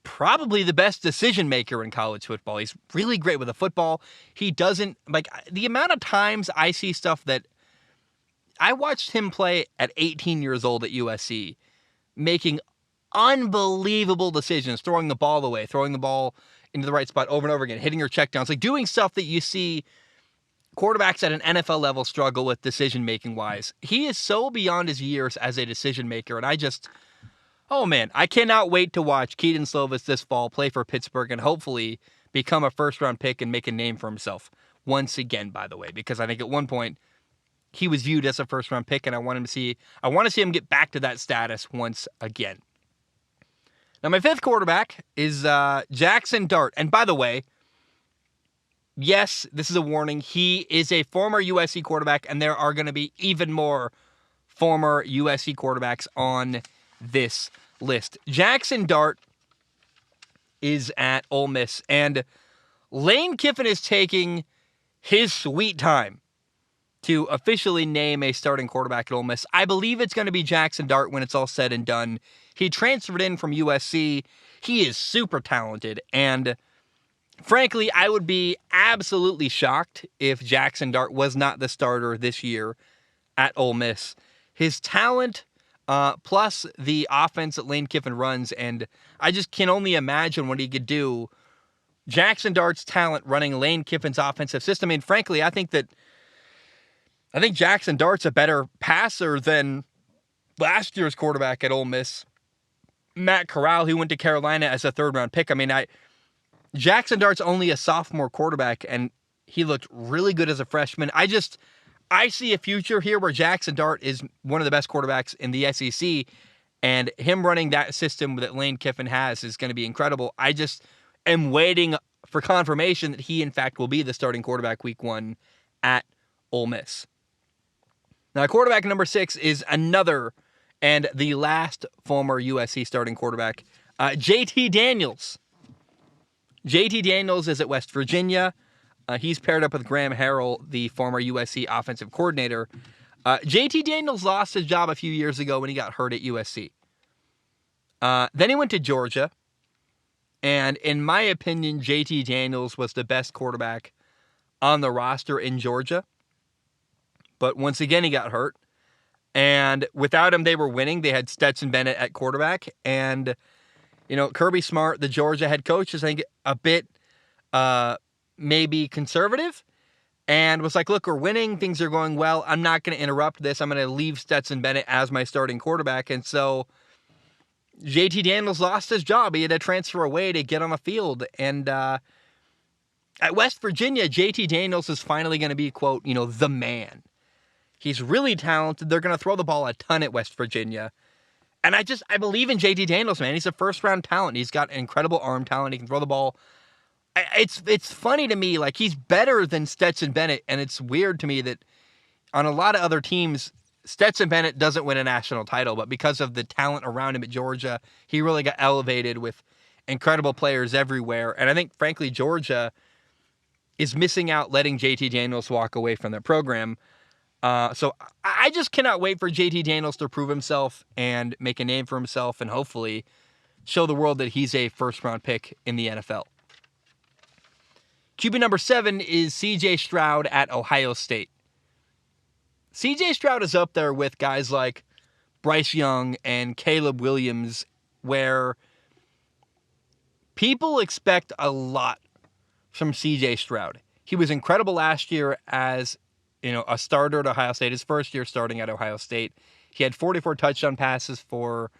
probably the best decision maker in college football. He's really great with the football. He doesn't, like, the amount of times I see stuff that I watched him play at 18 years old at USC, making unbelievable decisions, throwing the ball away, throwing the ball into the right spot over and over again, hitting your checkdowns, like doing stuff that you see quarterbacks at an NFL level struggle with decision-making wise. He is so beyond his years as a decision maker, and oh man, I cannot wait to watch Keaton Slovis this fall play for Pittsburgh and hopefully become a first-round pick and make a name for himself once again, by the way, because I think at one point he was viewed as a first-round pick, and I want to see him get back to that status once again. Now, my 5th quarterback is Jackson Dart, and by the way, yes, this is a warning. He is a former USC quarterback, and there are going to be even more former USC quarterbacks on this list. Jackson Dart is at Ole Miss, and Lane Kiffin is taking his sweet time to officially name a starting quarterback at Ole Miss. I believe it's going to be Jackson Dart when it's all said and done. He transferred in from USC. He is super talented, and frankly, I would be absolutely shocked if Jackson Dart was not the starter this year at Ole Miss. His talent, plus the offense that Lane Kiffin runs, and I just can only imagine what he could do. Jackson Dart's talent running Lane Kiffin's offensive system. I mean, frankly, I think Jackson Dart's a better passer than last year's quarterback at Ole Miss, Matt Corral, who went to Carolina as a 3rd-round pick. I mean, Jackson Dart's only a sophomore quarterback, and he looked really good as a freshman. I see a future here where Jackson Dart is one of the best quarterbacks in the SEC, and him running that system that Lane Kiffin has is going to be incredible. I just am waiting for confirmation that he, in fact, will be the starting quarterback week 1 at Ole Miss. Now, quarterback number 6 is another and the last former USC starting quarterback, JT Daniels. JT Daniels is at West Virginia. He's paired up with Graham Harrell, the former USC offensive coordinator. JT Daniels lost his job a few years ago when he got hurt at USC. Then he went to Georgia. And in my opinion, JT Daniels was the best quarterback on the roster in Georgia. But once again, he got hurt. And without him, they were winning. They had Stetson Bennett at quarterback. And, Kirby Smart, the Georgia head coach, is, I think, a bit maybe conservative. And was like, look, we're winning. Things are going well. I'm not going to interrupt this. I'm going to leave Stetson Bennett as my starting quarterback. And so JT Daniels lost his job. He had to transfer away to get on the field. And at West Virginia, JT Daniels is finally going to be, quote, the man. He's really talented. They're going to throw the ball a ton at West Virginia. And I believe in JT Daniels, man. He's a first-round talent. He's got incredible arm talent. He can throw the ball. It's funny to me, like, he's better than Stetson Bennett, and it's weird to me that on a lot of other teams, Stetson Bennett doesn't win a national title, but because of the talent around him at Georgia, he really got elevated with incredible players everywhere. And I think, frankly, Georgia is missing out letting JT Daniels walk away from their program. So I just cannot wait for JT Daniels to prove himself and make a name for himself and hopefully show the world that he's a first-round pick in the NFL. QB number 7 is C.J. Stroud at Ohio State. C.J. Stroud is up there with guys like Bryce Young and Caleb Williams, where people expect a lot from C.J. Stroud. He was incredible last year as a starter at Ohio State, his first year starting at Ohio State. He had 44 touchdown passes for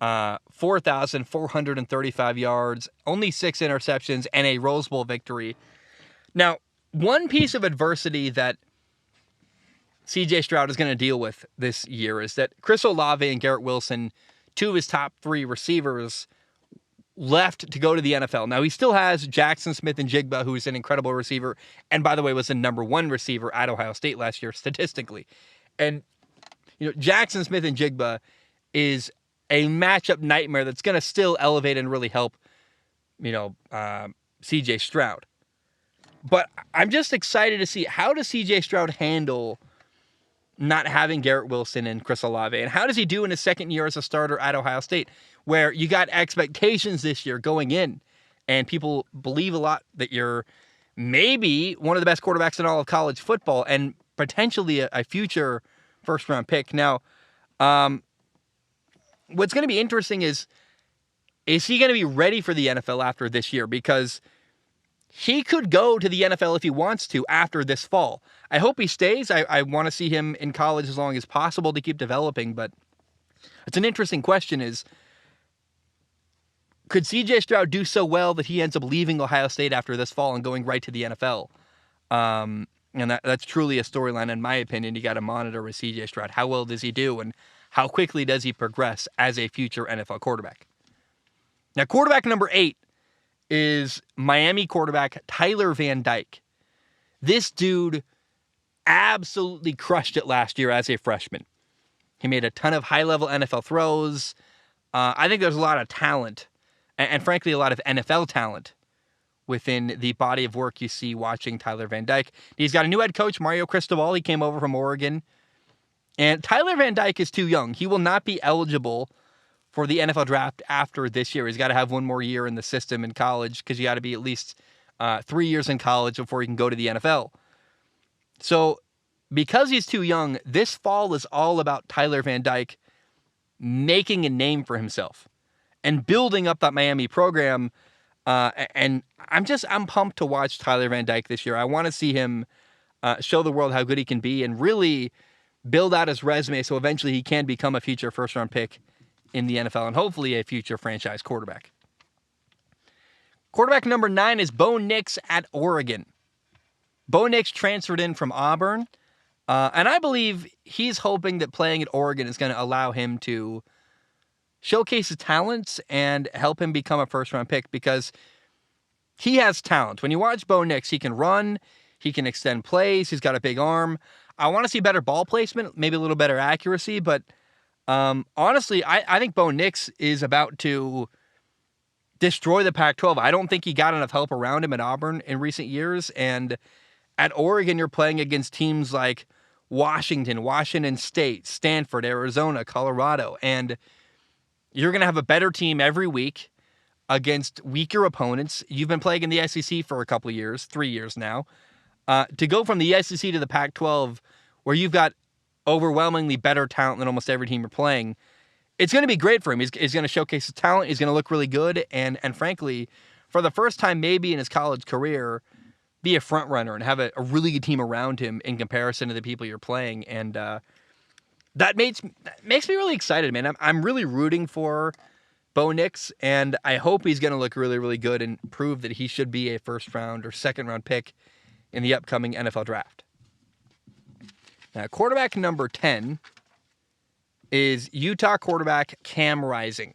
4,435 yards, only 6 interceptions, and a Rose Bowl victory. Now, one piece of adversity that C.J. Stroud is going to deal with this year is that Chris Olave and Garrett Wilson, 2 of his top 3 receivers, left to go to the NFL. Now, he still has Jackson Smith-Njigba, who is an incredible receiver, and by the way, was the number 1 receiver at Ohio State last year statistically. And, Jackson Smith-Njigba is a matchup nightmare that's going to still elevate and really help, C.J. Stroud. But I'm just excited to see, how does C.J. Stroud handle not having Garrett Wilson and Chris Olave? And how does he do in his second year as a starter at Ohio State, where you got expectations this year going in, and people believe a lot that you're maybe one of the best quarterbacks in all of college football and potentially a future first-round pick. Now, what's going to be interesting is he going to be ready for the NFL after this year? Because he could go to the NFL if he wants to after this fall. I hope he stays. I want to see him in college as long as possible to keep developing, but it's an interesting question is, could C.J. Stroud do so well that he ends up leaving Ohio State after this fall and going right to the NFL? And that's truly a storyline, in my opinion. You got to monitor with C.J. Stroud. How well does he do, and how quickly does he progress as a future NFL quarterback? Now, quarterback number 8 is Miami quarterback Tyler Van Dyke. This dude absolutely crushed it last year as a freshman. He made a ton of high-level NFL throws. I think there's a lot of talent, and frankly, a lot of NFL talent within the body of work you see watching Tyler Van Dyke. He's got a new head coach, Mario Cristobal. He came over from Oregon. And Tyler Van Dyke is too young. He will not be eligible for the NFL draft after this year. He's got to have one more year in the system in college because you got to be at least 3 years in college before you can go to the NFL. So because he's too young, this fall is all about Tyler Van Dyke making a name for himself and building up that Miami program. And I'm pumped to watch Tyler Van Dyke this year. I want to see him show the world how good he can be and really build out his resume so eventually he can become a future first-round pick in the NFL and hopefully a future franchise quarterback. Quarterback number 9 is Bo Nix at Oregon. Bo Nix transferred in from Auburn, and I believe he's hoping that playing at Oregon is going to allow him to showcase his talents and help him become a first-round pick because he has talent. When you watch Bo Nix, he can run, he can extend plays, he's got a big arm. I want to see better ball placement, maybe a little better accuracy, but honestly, I think Bo Nix is about to destroy the Pac-12. I don't think he got enough help around him at Auburn in recent years, and at Oregon, you're playing against teams like Washington State, Stanford, Arizona, Colorado, and you're going to have a better team every week against weaker opponents. You've been playing in the SEC for a couple of years, 3 years now. To go from the SEC to the Pac-12, where you've got overwhelmingly better talent than almost every team you're playing, it's going to be great for him. He's going to showcase his talent. He's going to look really good. And frankly, for the first time maybe in his college career, be a front runner and have a really good team around him in comparison to the people you're playing. And that makes me really excited, man. I'm really rooting for Bo Nix, and I hope he's going to look really, really good and prove that he should be a first-round or second-round pick in the upcoming NFL draft. Now, quarterback number 10 is Utah quarterback Cam Rising.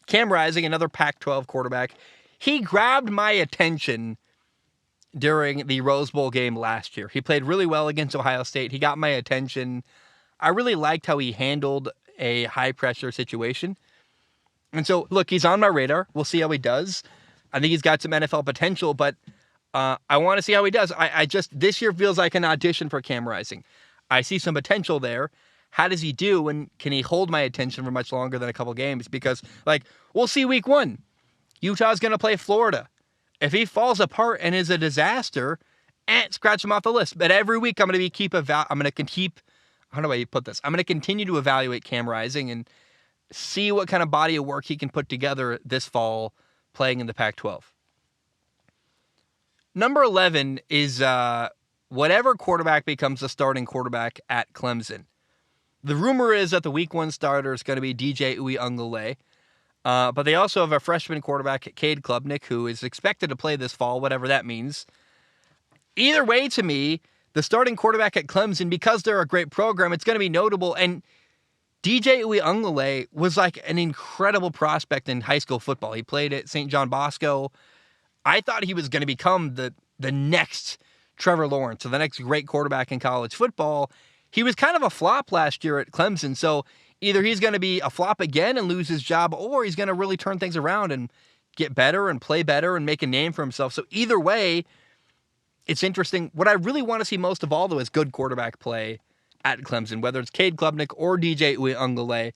Cam Rising, another Pac-12 quarterback. He grabbed my attention during the Rose Bowl game last year. He played really well against Ohio State. He got my attention. I really liked how he handled a high-pressure situation. And so, look, he's on my radar. We'll see how he does. I think he's got some NFL potential, but I want to see how he does. I just, this year feels like an audition for Cam Rising. I see some potential there. How does he do, and can he hold my attention for much longer than a couple games? Because, we'll see week 1. Utah's going to play Florida. If he falls apart and is a disaster, scratch him off the list. But every week I'm going to how do I put this? I'm going to continue to evaluate Cam Rising and see what kind of body of work he can put together this fall playing in the Pac-12. Number 11 is whatever quarterback becomes the starting quarterback at Clemson. The rumor is that the week 1 starter is going to be DJ Uiagalelei. But they also have a freshman quarterback, Cade Klubnik, who is expected to play this fall, whatever that means. Either way, to me, the starting quarterback at Clemson, because they're a great program, it's going to be notable. And DJ Uiagalelei was like an incredible prospect in high school football. He played at St. John Bosco. I thought he was going to become the next Trevor Lawrence, or the next great quarterback in college football. He was kind of a flop last year at Clemson, so either he's going to be a flop again and lose his job, or he's going to really turn things around and get better and play better and make a name for himself. So either way, it's interesting. What I really want to see most of all, though, is good quarterback play at Clemson, whether it's Cade Klubnik or DJ Uiagalelei.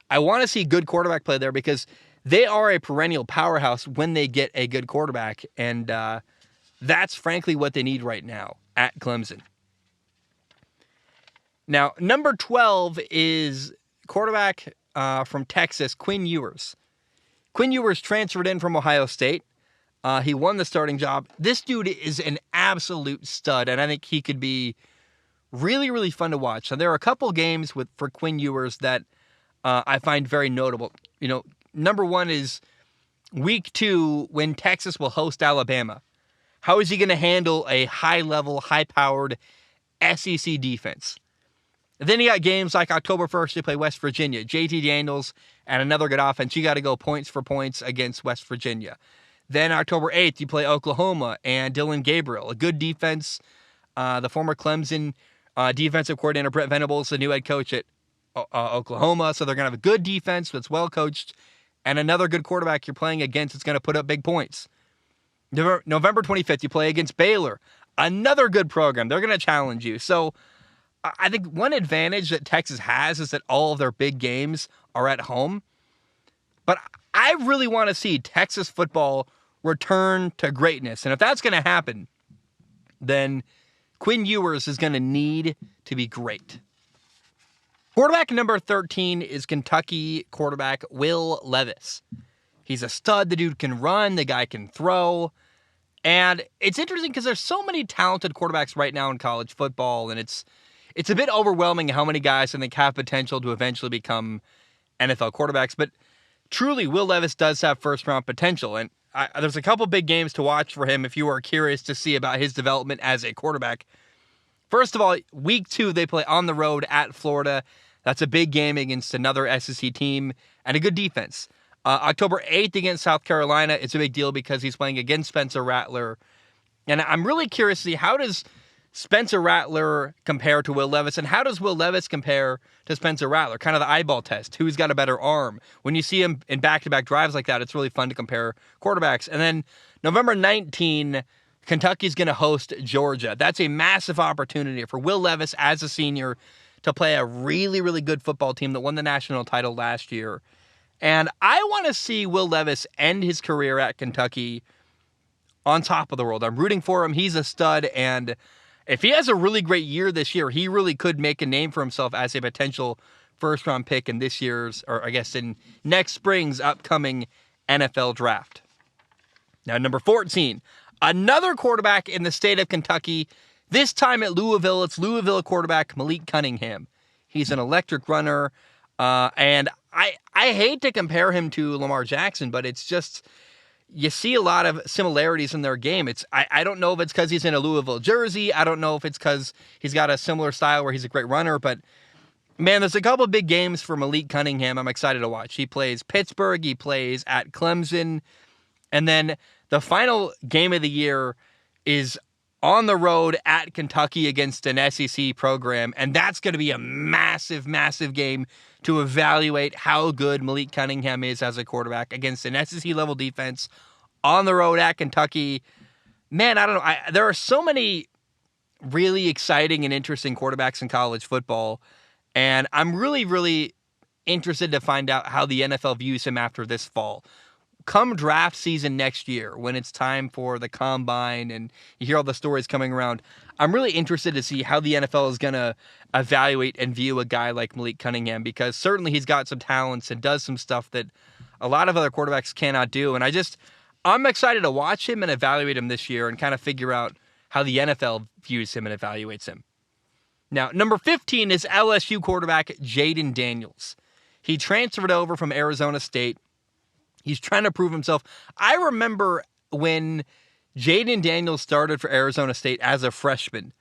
I want to see good quarterback play there because they are a perennial powerhouse when they get a good quarterback, and that's frankly what they need right now at Clemson. Now, number 12 is quarterback from Texas, Quinn Ewers. Quinn Ewers transferred in from Ohio State. He won the starting job. This dude is an absolute stud, and I think he could be really, really fun to watch. So there are a couple games for Quinn Ewers that I find very notable. Number 1 is week 2 when Texas will host Alabama. How is he going to handle a high-level, high-powered SEC defense? Then you got games like October 1st, you play West Virginia. JT Daniels and another good offense. You got to go points for points against West Virginia. Then October 8th, you play Oklahoma and Dylan Gabriel. A good defense. The former Clemson defensive coordinator, Brent Venables, the new head coach at Oklahoma. So they're going to have a good defense that's well coached. And another good quarterback you're playing against that's going to put up big points. November 25th, you play against Baylor. Another good program. They're going to challenge you. So I think one advantage that Texas has is that all of their big games are at home. But I really want to see Texas football return to greatness. And if that's going to happen, then Quinn Ewers is going to need to be great. Quarterback number 13 is Kentucky quarterback Will Levis. He's a stud. The dude can run. The guy can throw. And it's interesting because there's so many talented quarterbacks right now in college football, and it's a bit overwhelming how many guys I think have potential to eventually become NFL quarterbacks. But truly, Will Levis does have first-round potential, and there's a couple big games to watch for him if you are curious to see about his development as a quarterback. First of all, week 2, they play on the road at Florida. That's a big game against another SEC team and a good defense. October 8th against South Carolina, it's a big deal because he's playing against Spencer Rattler. And I'm really curious to see, how does Spencer Rattler compare to Will Levis, and how does Will Levis compare to Spencer Rattler? Kind of the eyeball test. Who's got a better arm? When you see him in back-to-back drives like that, it's really fun to compare quarterbacks. And then November 19, Kentucky's going to host Georgia. That's a massive opportunity for Will Levis as a senior to play a really, really good football team that won the national title last year. And I want to see Will Levis end his career at Kentucky on top of the world. I'm rooting for him. He's a stud, and if he has a really great year this year, he really could make a name for himself as a potential first-round pick in this year's, or I guess in next spring's upcoming NFL draft. Now, number 14, another quarterback in the state of Kentucky, this time at Louisville. It's Louisville quarterback Malik Cunningham. He's an electric runner, and I hate to compare him to Lamar Jackson, but it's just, you see a lot of similarities in their game. I don't know if it's because he's in a Louisville jersey. I don't know if it's because he's got a similar style where he's a great runner. But, man, there's a couple big games for Malik Cunningham I'm excited to watch. He plays Pittsburgh. He plays at Clemson. And then the final game of the year is on the road at Kentucky against an SEC program. And that's going to be a massive, massive game to evaluate how good Malik Cunningham is as a quarterback against an SEC-level defense on the road at Kentucky. Man, I don't know. There are so many really exciting and interesting quarterbacks in college football, and I'm really, really interested to find out how the NFL views him after this fall. Come draft season next year, when it's time for the combine and you hear all the stories coming around, I'm really interested to see how the NFL is going to evaluate and view a guy like Malik Cunningham, because certainly he's got some talents and does some stuff that a lot of other quarterbacks cannot do. And I'm excited to watch him and evaluate him this year and kind of figure out how the NFL views him and evaluates him. Now, number 15 is LSU quarterback Jayden Daniels. He transferred over from Arizona State. He's trying to prove himself. I remember when Jayden Daniels started for Arizona State as a freshman.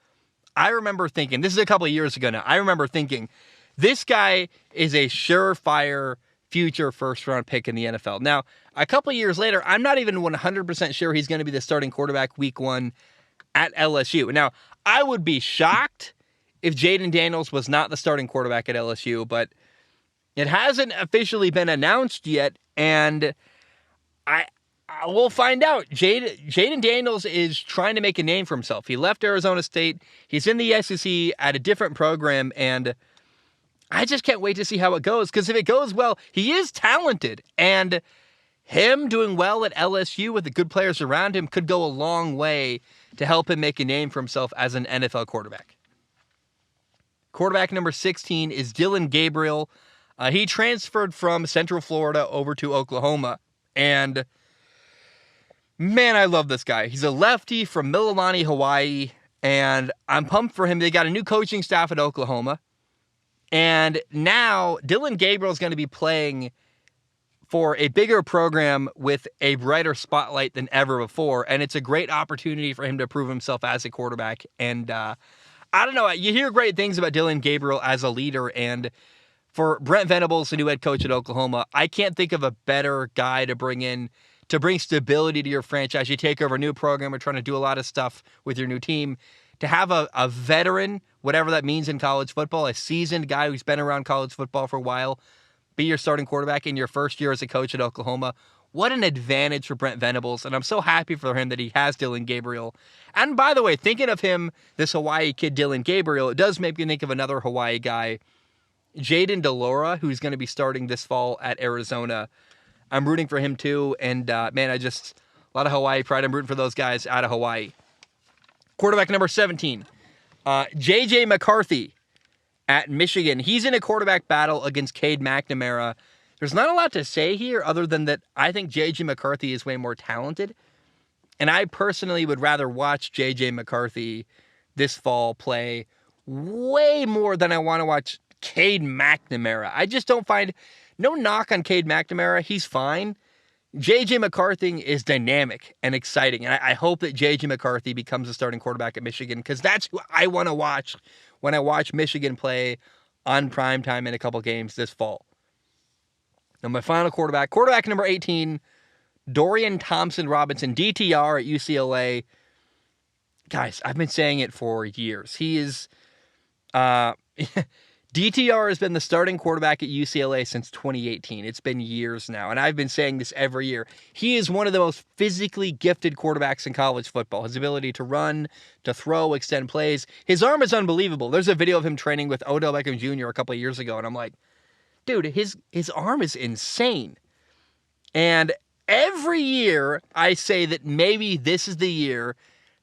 I remember thinking, this is a couple of years ago now, I remember thinking, this guy is a surefire future first-round pick in the NFL. Now, a couple of years later, I'm not even 100% sure he's going to be the starting quarterback week one at LSU. Now, I would be shocked if Jayden Daniels was not the starting quarterback at LSU, but it hasn't officially been announced yet, and I will find out. Jayden Daniels is trying to make a name for himself. He left Arizona State. He's in the SEC at a different program, and I just can't wait to see how it goes, because if it goes well, he is talented, and him doing well at LSU with the good players around him could go a long way to help him make a name for himself as an NFL quarterback. Quarterback number 16 is Dillon Gabriel. He transferred from Central Florida over to Oklahoma, and man, I love this guy. He's a lefty from Mililani, Hawaii, and I'm pumped for him. They got a new coaching staff at Oklahoma, and now Dillon Gabriel is going to be playing for a bigger program with a brighter spotlight than ever before, and it's a great opportunity for him to prove himself as a quarterback. And I don't know, you hear great things about Dillon Gabriel as a leader, and for Brent Venables, the new head coach at Oklahoma, I can't think of a better guy to bring in to bring stability to your franchise. You take over a new program, we're trying to do a lot of stuff with your new team. To have a veteran, whatever that means in college football, a seasoned guy who's been around college football for a while, be your starting quarterback in your first year as a coach at Oklahoma, what an advantage for Brent Venables. And I'm so happy for him that he has Dillon Gabriel. And by the way, thinking of him, this Hawaii kid, Dillon Gabriel, it does make me think of another Hawaii guy, Jayden DeLaura, who's going to be starting this fall at Arizona. I'm rooting for him too, and man, a lot of Hawaii pride. I'm rooting for those guys out of Hawaii. Quarterback number 17, J.J. McCarthy at Michigan. He's in a quarterback battle against Cade McNamara. There's not a lot to say here other than that I think J.J. McCarthy is way more talented, and I personally would rather watch J.J. McCarthy this fall play way more than I want to watch Cade McNamara. I just don't find, no knock on Cade McNamara, he's fine. J.J. McCarthy is dynamic and exciting, and I hope that J.J. McCarthy becomes a starting quarterback at Michigan, because that's who I want to watch when I watch Michigan play on primetime in a couple games this fall. Now my final quarterback number 18, Dorian Thompson-Robinson, DTR at UCLA. guys, I've been saying it for years. He is, DTR has been the starting quarterback at UCLA since 2018. It's been years now, and I've been saying this every year. He is one of the most physically gifted quarterbacks in college football. His ability to run, to throw, extend plays. His arm is unbelievable. There's a video of him training with Odell Beckham Jr. a couple of years ago, and I'm like, dude, his arm is insane. And every year, I say that maybe this is the year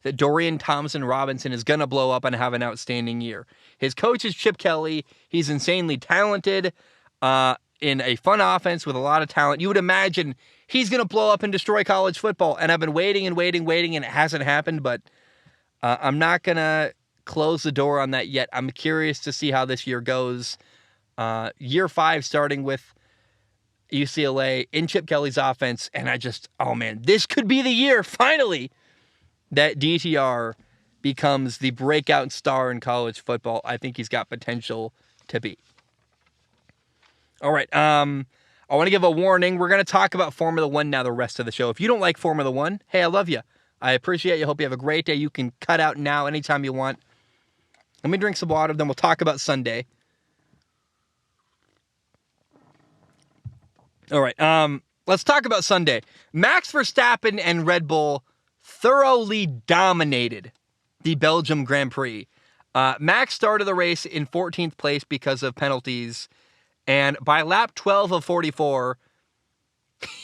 that Dorian Thompson-Robinson is going to blow up and have an outstanding year. His coach is Chip Kelly. He's insanely talented in a fun offense with a lot of talent. You would imagine he's going to blow up and destroy college football. And I've been waiting, and it hasn't happened. But I'm not going to close the door on that yet. I'm curious to see how this year goes. Year 5 starting with UCLA in Chip Kelly's offense. And oh man, this could be the year, finally, that DTR becomes the breakout star in college football. I think he's got potential to be. All right. I want to give a warning. We're going to talk about Formula One now the rest of the show. If you don't like Formula One, hey, I love you. I appreciate you. Hope you have a great day. You can cut out now anytime you want. Let me drink some water, then we'll talk about Sunday. All right. Let's talk about Sunday. Max Verstappen and Red Bull thoroughly dominated the Belgium Grand Prix. Max started the race in 14th place because of penalties, and by lap 12 of 44,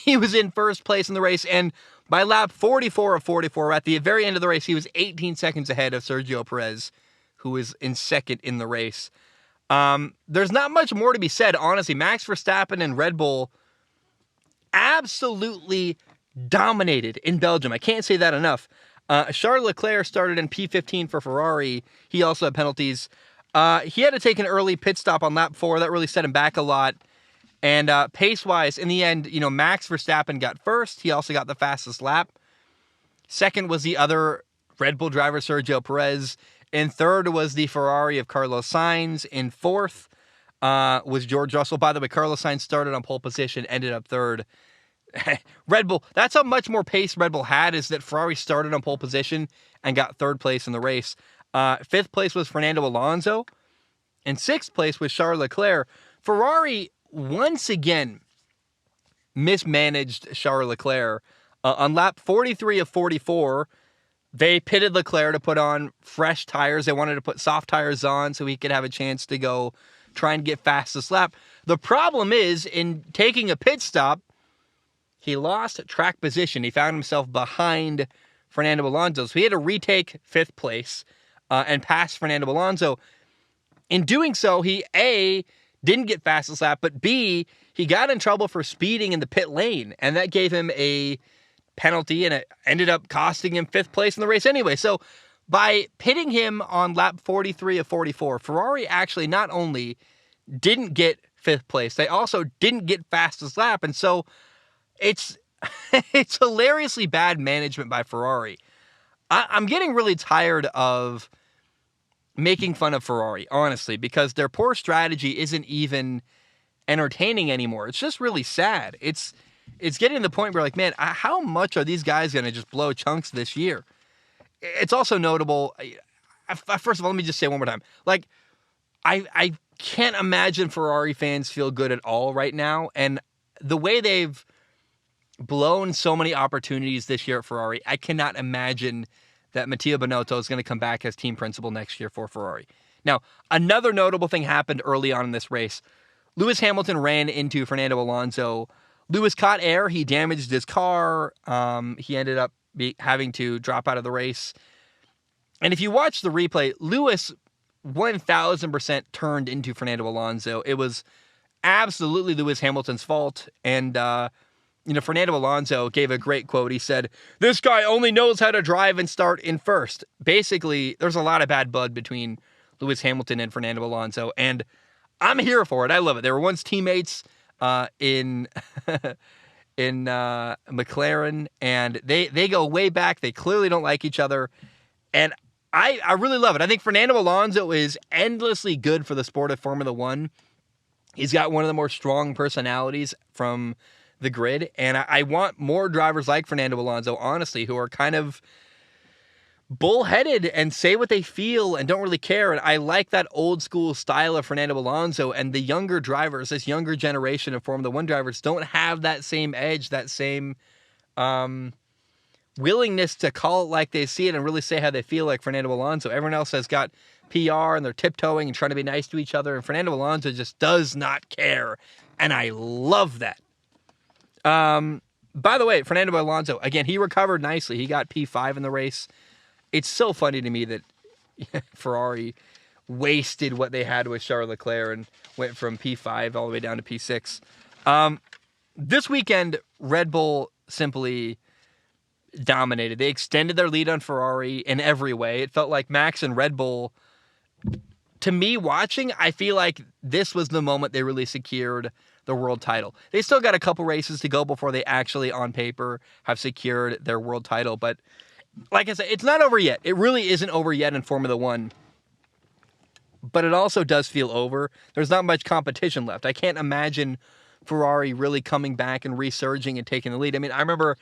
he was in first place in the race, and by lap 44 of 44, at the very end of the race, he was 18 seconds ahead of Sergio Perez, who was in second in the race. There's not much more to be said, honestly. Max Verstappen and Red Bull absolutely dominated in Belgium. I can't say that enough. Charles Leclerc started in P15 for Ferrari. He also had penalties. He had to take an early pit stop on lap 4. That really set him back a lot. And pace-wise, in the end, Max Verstappen got first. He also got the fastest lap. Second was the other Red Bull driver, Sergio Perez. In third was the Ferrari of Carlos Sainz. In fourth was George Russell. By the way, Carlos Sainz started on pole position, ended up third. Red Bull, that's how much more pace Red Bull had, is that Ferrari started on pole position and got third place in the race. Fifth place was Fernando Alonso, and sixth place was Charles Leclerc. Ferrari once again mismanaged Charles Leclerc. On lap 43 of 44, they pitted Leclerc to put on fresh tires. They wanted to put soft tires on so he could have a chance to go try and get fastest lap. The problem is, in taking a pit stop, he lost track position. He found himself behind Fernando Alonso. So he had to retake fifth place and pass Fernando Alonso. In doing so, he, A, didn't get fastest lap, but B, he got in trouble for speeding in the pit lane. And that gave him a penalty, and it ended up costing him fifth place in the race anyway. So by pitting him on lap 43 of 44, Ferrari actually not only didn't get fifth place, they also didn't get fastest lap. And so it's hilariously bad management by Ferrari. I'm getting really tired of making fun of Ferrari, honestly, because their poor strategy isn't even entertaining anymore. It's just really sad. It's getting to the point where, like, man, how much are these guys going to just blow chunks this year? It's also notable. First of all, let me just say one more time. Like, I can't imagine Ferrari fans feel good at all right now. And the way they've blown so many opportunities this year at Ferrari, I cannot imagine that Matteo Binotto is going to come back as team principal next year for Ferrari. Now, another notable thing happened early on in this race. Lewis Hamilton ran into Fernando Alonso. Lewis caught air. He damaged his car. He ended up having to drop out of the race. And if you watch the replay, Lewis 1,000% turned into Fernando Alonso. It was absolutely Lewis Hamilton's fault. And, Fernando Alonso gave a great quote. He said, "This guy only knows how to drive and start in first." Basically, there's a lot of bad blood between Lewis Hamilton and Fernando Alonso, and I'm here for it. I love it. They were once teammates in McLaren, and they go way back. They clearly don't like each other, and I really love it. I think Fernando Alonso is endlessly good for the sport of Formula One. He's got one of the more strong personalities from the grid, and I want more drivers like Fernando Alonso, honestly, who are kind of bullheaded and say what they feel and don't really care. And I like that old school style of Fernando Alonso, and the younger drivers, this younger generation of Formula One drivers don't have that same edge, that same willingness to call it like they see it and really say how they feel like Fernando Alonso. Everyone else has got PR and they're tiptoeing and trying to be nice to each other, and Fernando Alonso just does not care. And I love that. By the way, Fernando Alonso, again, he recovered nicely. He got P5 in the race. It's so funny to me that Ferrari wasted what they had with Charles Leclerc and went from P5 all the way down to P6. This weekend, Red Bull simply dominated. They extended their lead on Ferrari in every way. It felt like Max and Red Bull, to me watching, I feel like this was the moment they really secured the world title. They still got a couple races to go before they actually, on paper, have secured their world title. But like I said, it's not over yet. It really isn't over yet in Formula One. But it also does feel over. There's not much competition left. I can't imagine Ferrari really coming back and resurging and taking the lead. I mean, I remember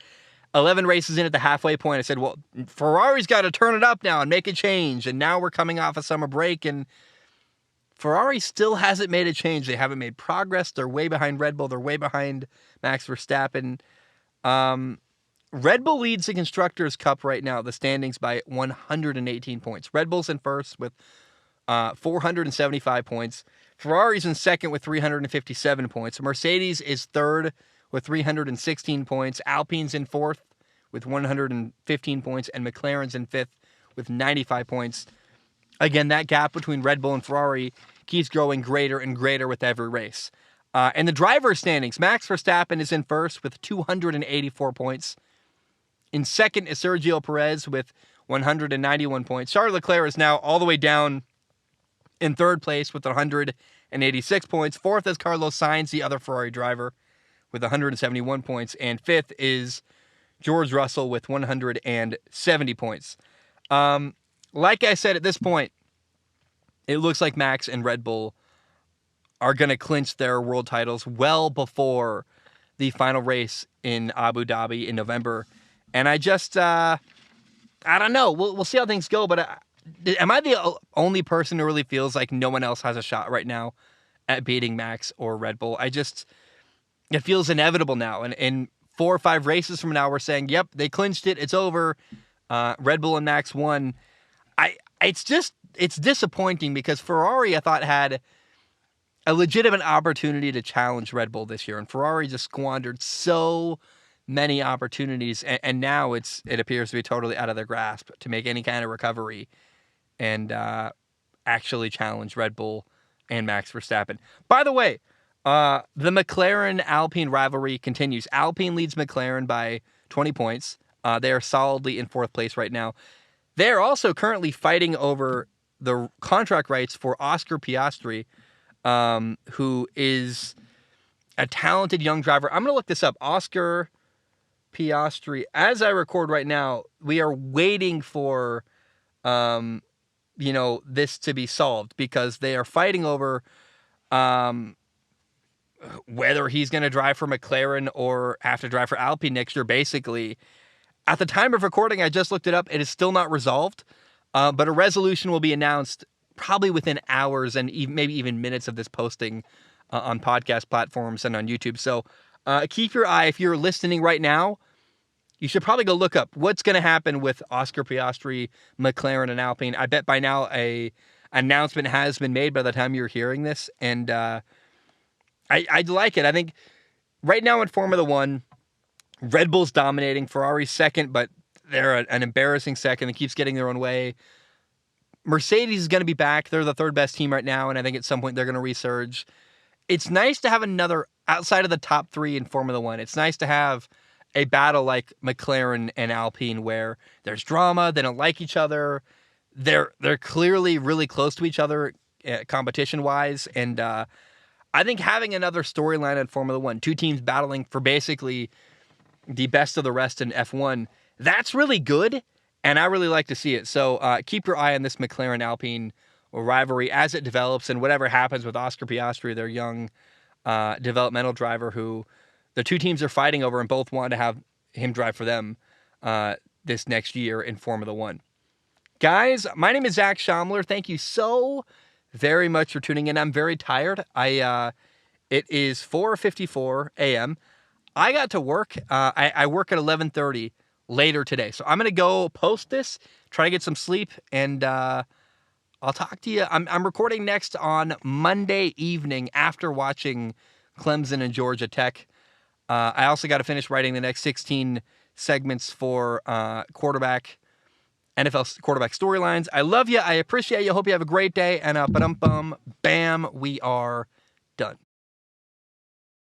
11 races in at the halfway point, I said, well, Ferrari's got to turn it up now and make a change. And now we're coming off a summer break, and Ferrari still hasn't made a change. They haven't made progress. They're way behind Red Bull. They're way behind Max Verstappen. Red Bull leads the Constructors' Cup right now, the standings, by 118 points. Red Bull's in first with 475 points. Ferrari's in second with 357 points. Mercedes is third with 316 points. Alpine's in fourth with 115 points. And McLaren's in fifth with 95 points. Again, that gap between Red Bull and Ferrari keeps growing greater and greater with every race. And the driver standings, Max Verstappen is in first with 284 points. In second is Sergio Perez with 191 points. Charles Leclerc is now all the way down in third place with 186 points. Fourth is Carlos Sainz, the other Ferrari driver, with 171 points. And fifth is George Russell with 170 points. Like I said, at this point, it looks like Max and Red Bull are going to clinch their world titles well before the final race in Abu Dhabi in November. And I just, I don't know. We'll see how things go. But am I the only person who really feels like no one else has a shot right now at beating Max or Red Bull? It feels inevitable now. And in 4 or 5 races from now, we're saying, yep, they clinched it. It's over. Red Bull and Max won. It's disappointing because Ferrari, I thought, had a legitimate opportunity to challenge Red Bull this year. And Ferrari just squandered so many opportunities, and now it appears to be totally out of their grasp to make any kind of recovery and actually challenge Red Bull and Max Verstappen. By the way, the McLaren-Alpine rivalry continues. Alpine leads McLaren by 20 points. They are solidly in fourth place right now. They are also currently fighting over the contract rights for Oscar Piastri, who is a talented young driver. I'm going to look this up. Oscar Piastri. As I record right now, we are waiting for, this to be solved because they are fighting over whether he's going to drive for McLaren or have to drive for Alpine next year. Basically, at the time of recording, I just looked it up. It is still not resolved, but a resolution will be announced probably within hours and maybe even minutes of this posting on podcast platforms and on YouTube. So keep your eye. If you're listening right now, you should probably go look up what's going to happen with Oscar Piastri, McLaren, and Alpine. I bet by now a announcement has been made by the time you're hearing this, and I'd like it. I think right now in Formula One, Red Bull's dominating. Ferrari's second, but they're an embarrassing second that keeps getting their own way. Mercedes is going to be back. They're the third best team right now, and I think at some point they're going to resurge. It's nice to have another, outside of the top 3 in Formula One, it's nice to have a battle like McLaren and Alpine where there's drama, they don't like each other, they're clearly really close to each other competition-wise, and I think having another storyline in Formula One, 2 teams battling for basically the best of the rest in F1, that's really good, and I really like to see it. So keep your eye on this McLaren-Alpine rivalry as it develops, and whatever happens with Oscar Piastri, their young developmental driver who the 2 teams are fighting over and both want to have him drive for them this next year in Formula One. Guys, my name is Zach Schomler. Thank you so very much for tuning in. I'm very tired. It is 4:54 a.m. I got to work. I work at 11:30 later today. So I'm going to go post this, try to get some sleep, and I'll talk to you. I'm recording next on Monday evening after watching Clemson and Georgia Tech. I also got to finish writing the next 16 segments for NFL quarterback storylines. I love you. I appreciate you. Hope you have a great day. And bam, we are done.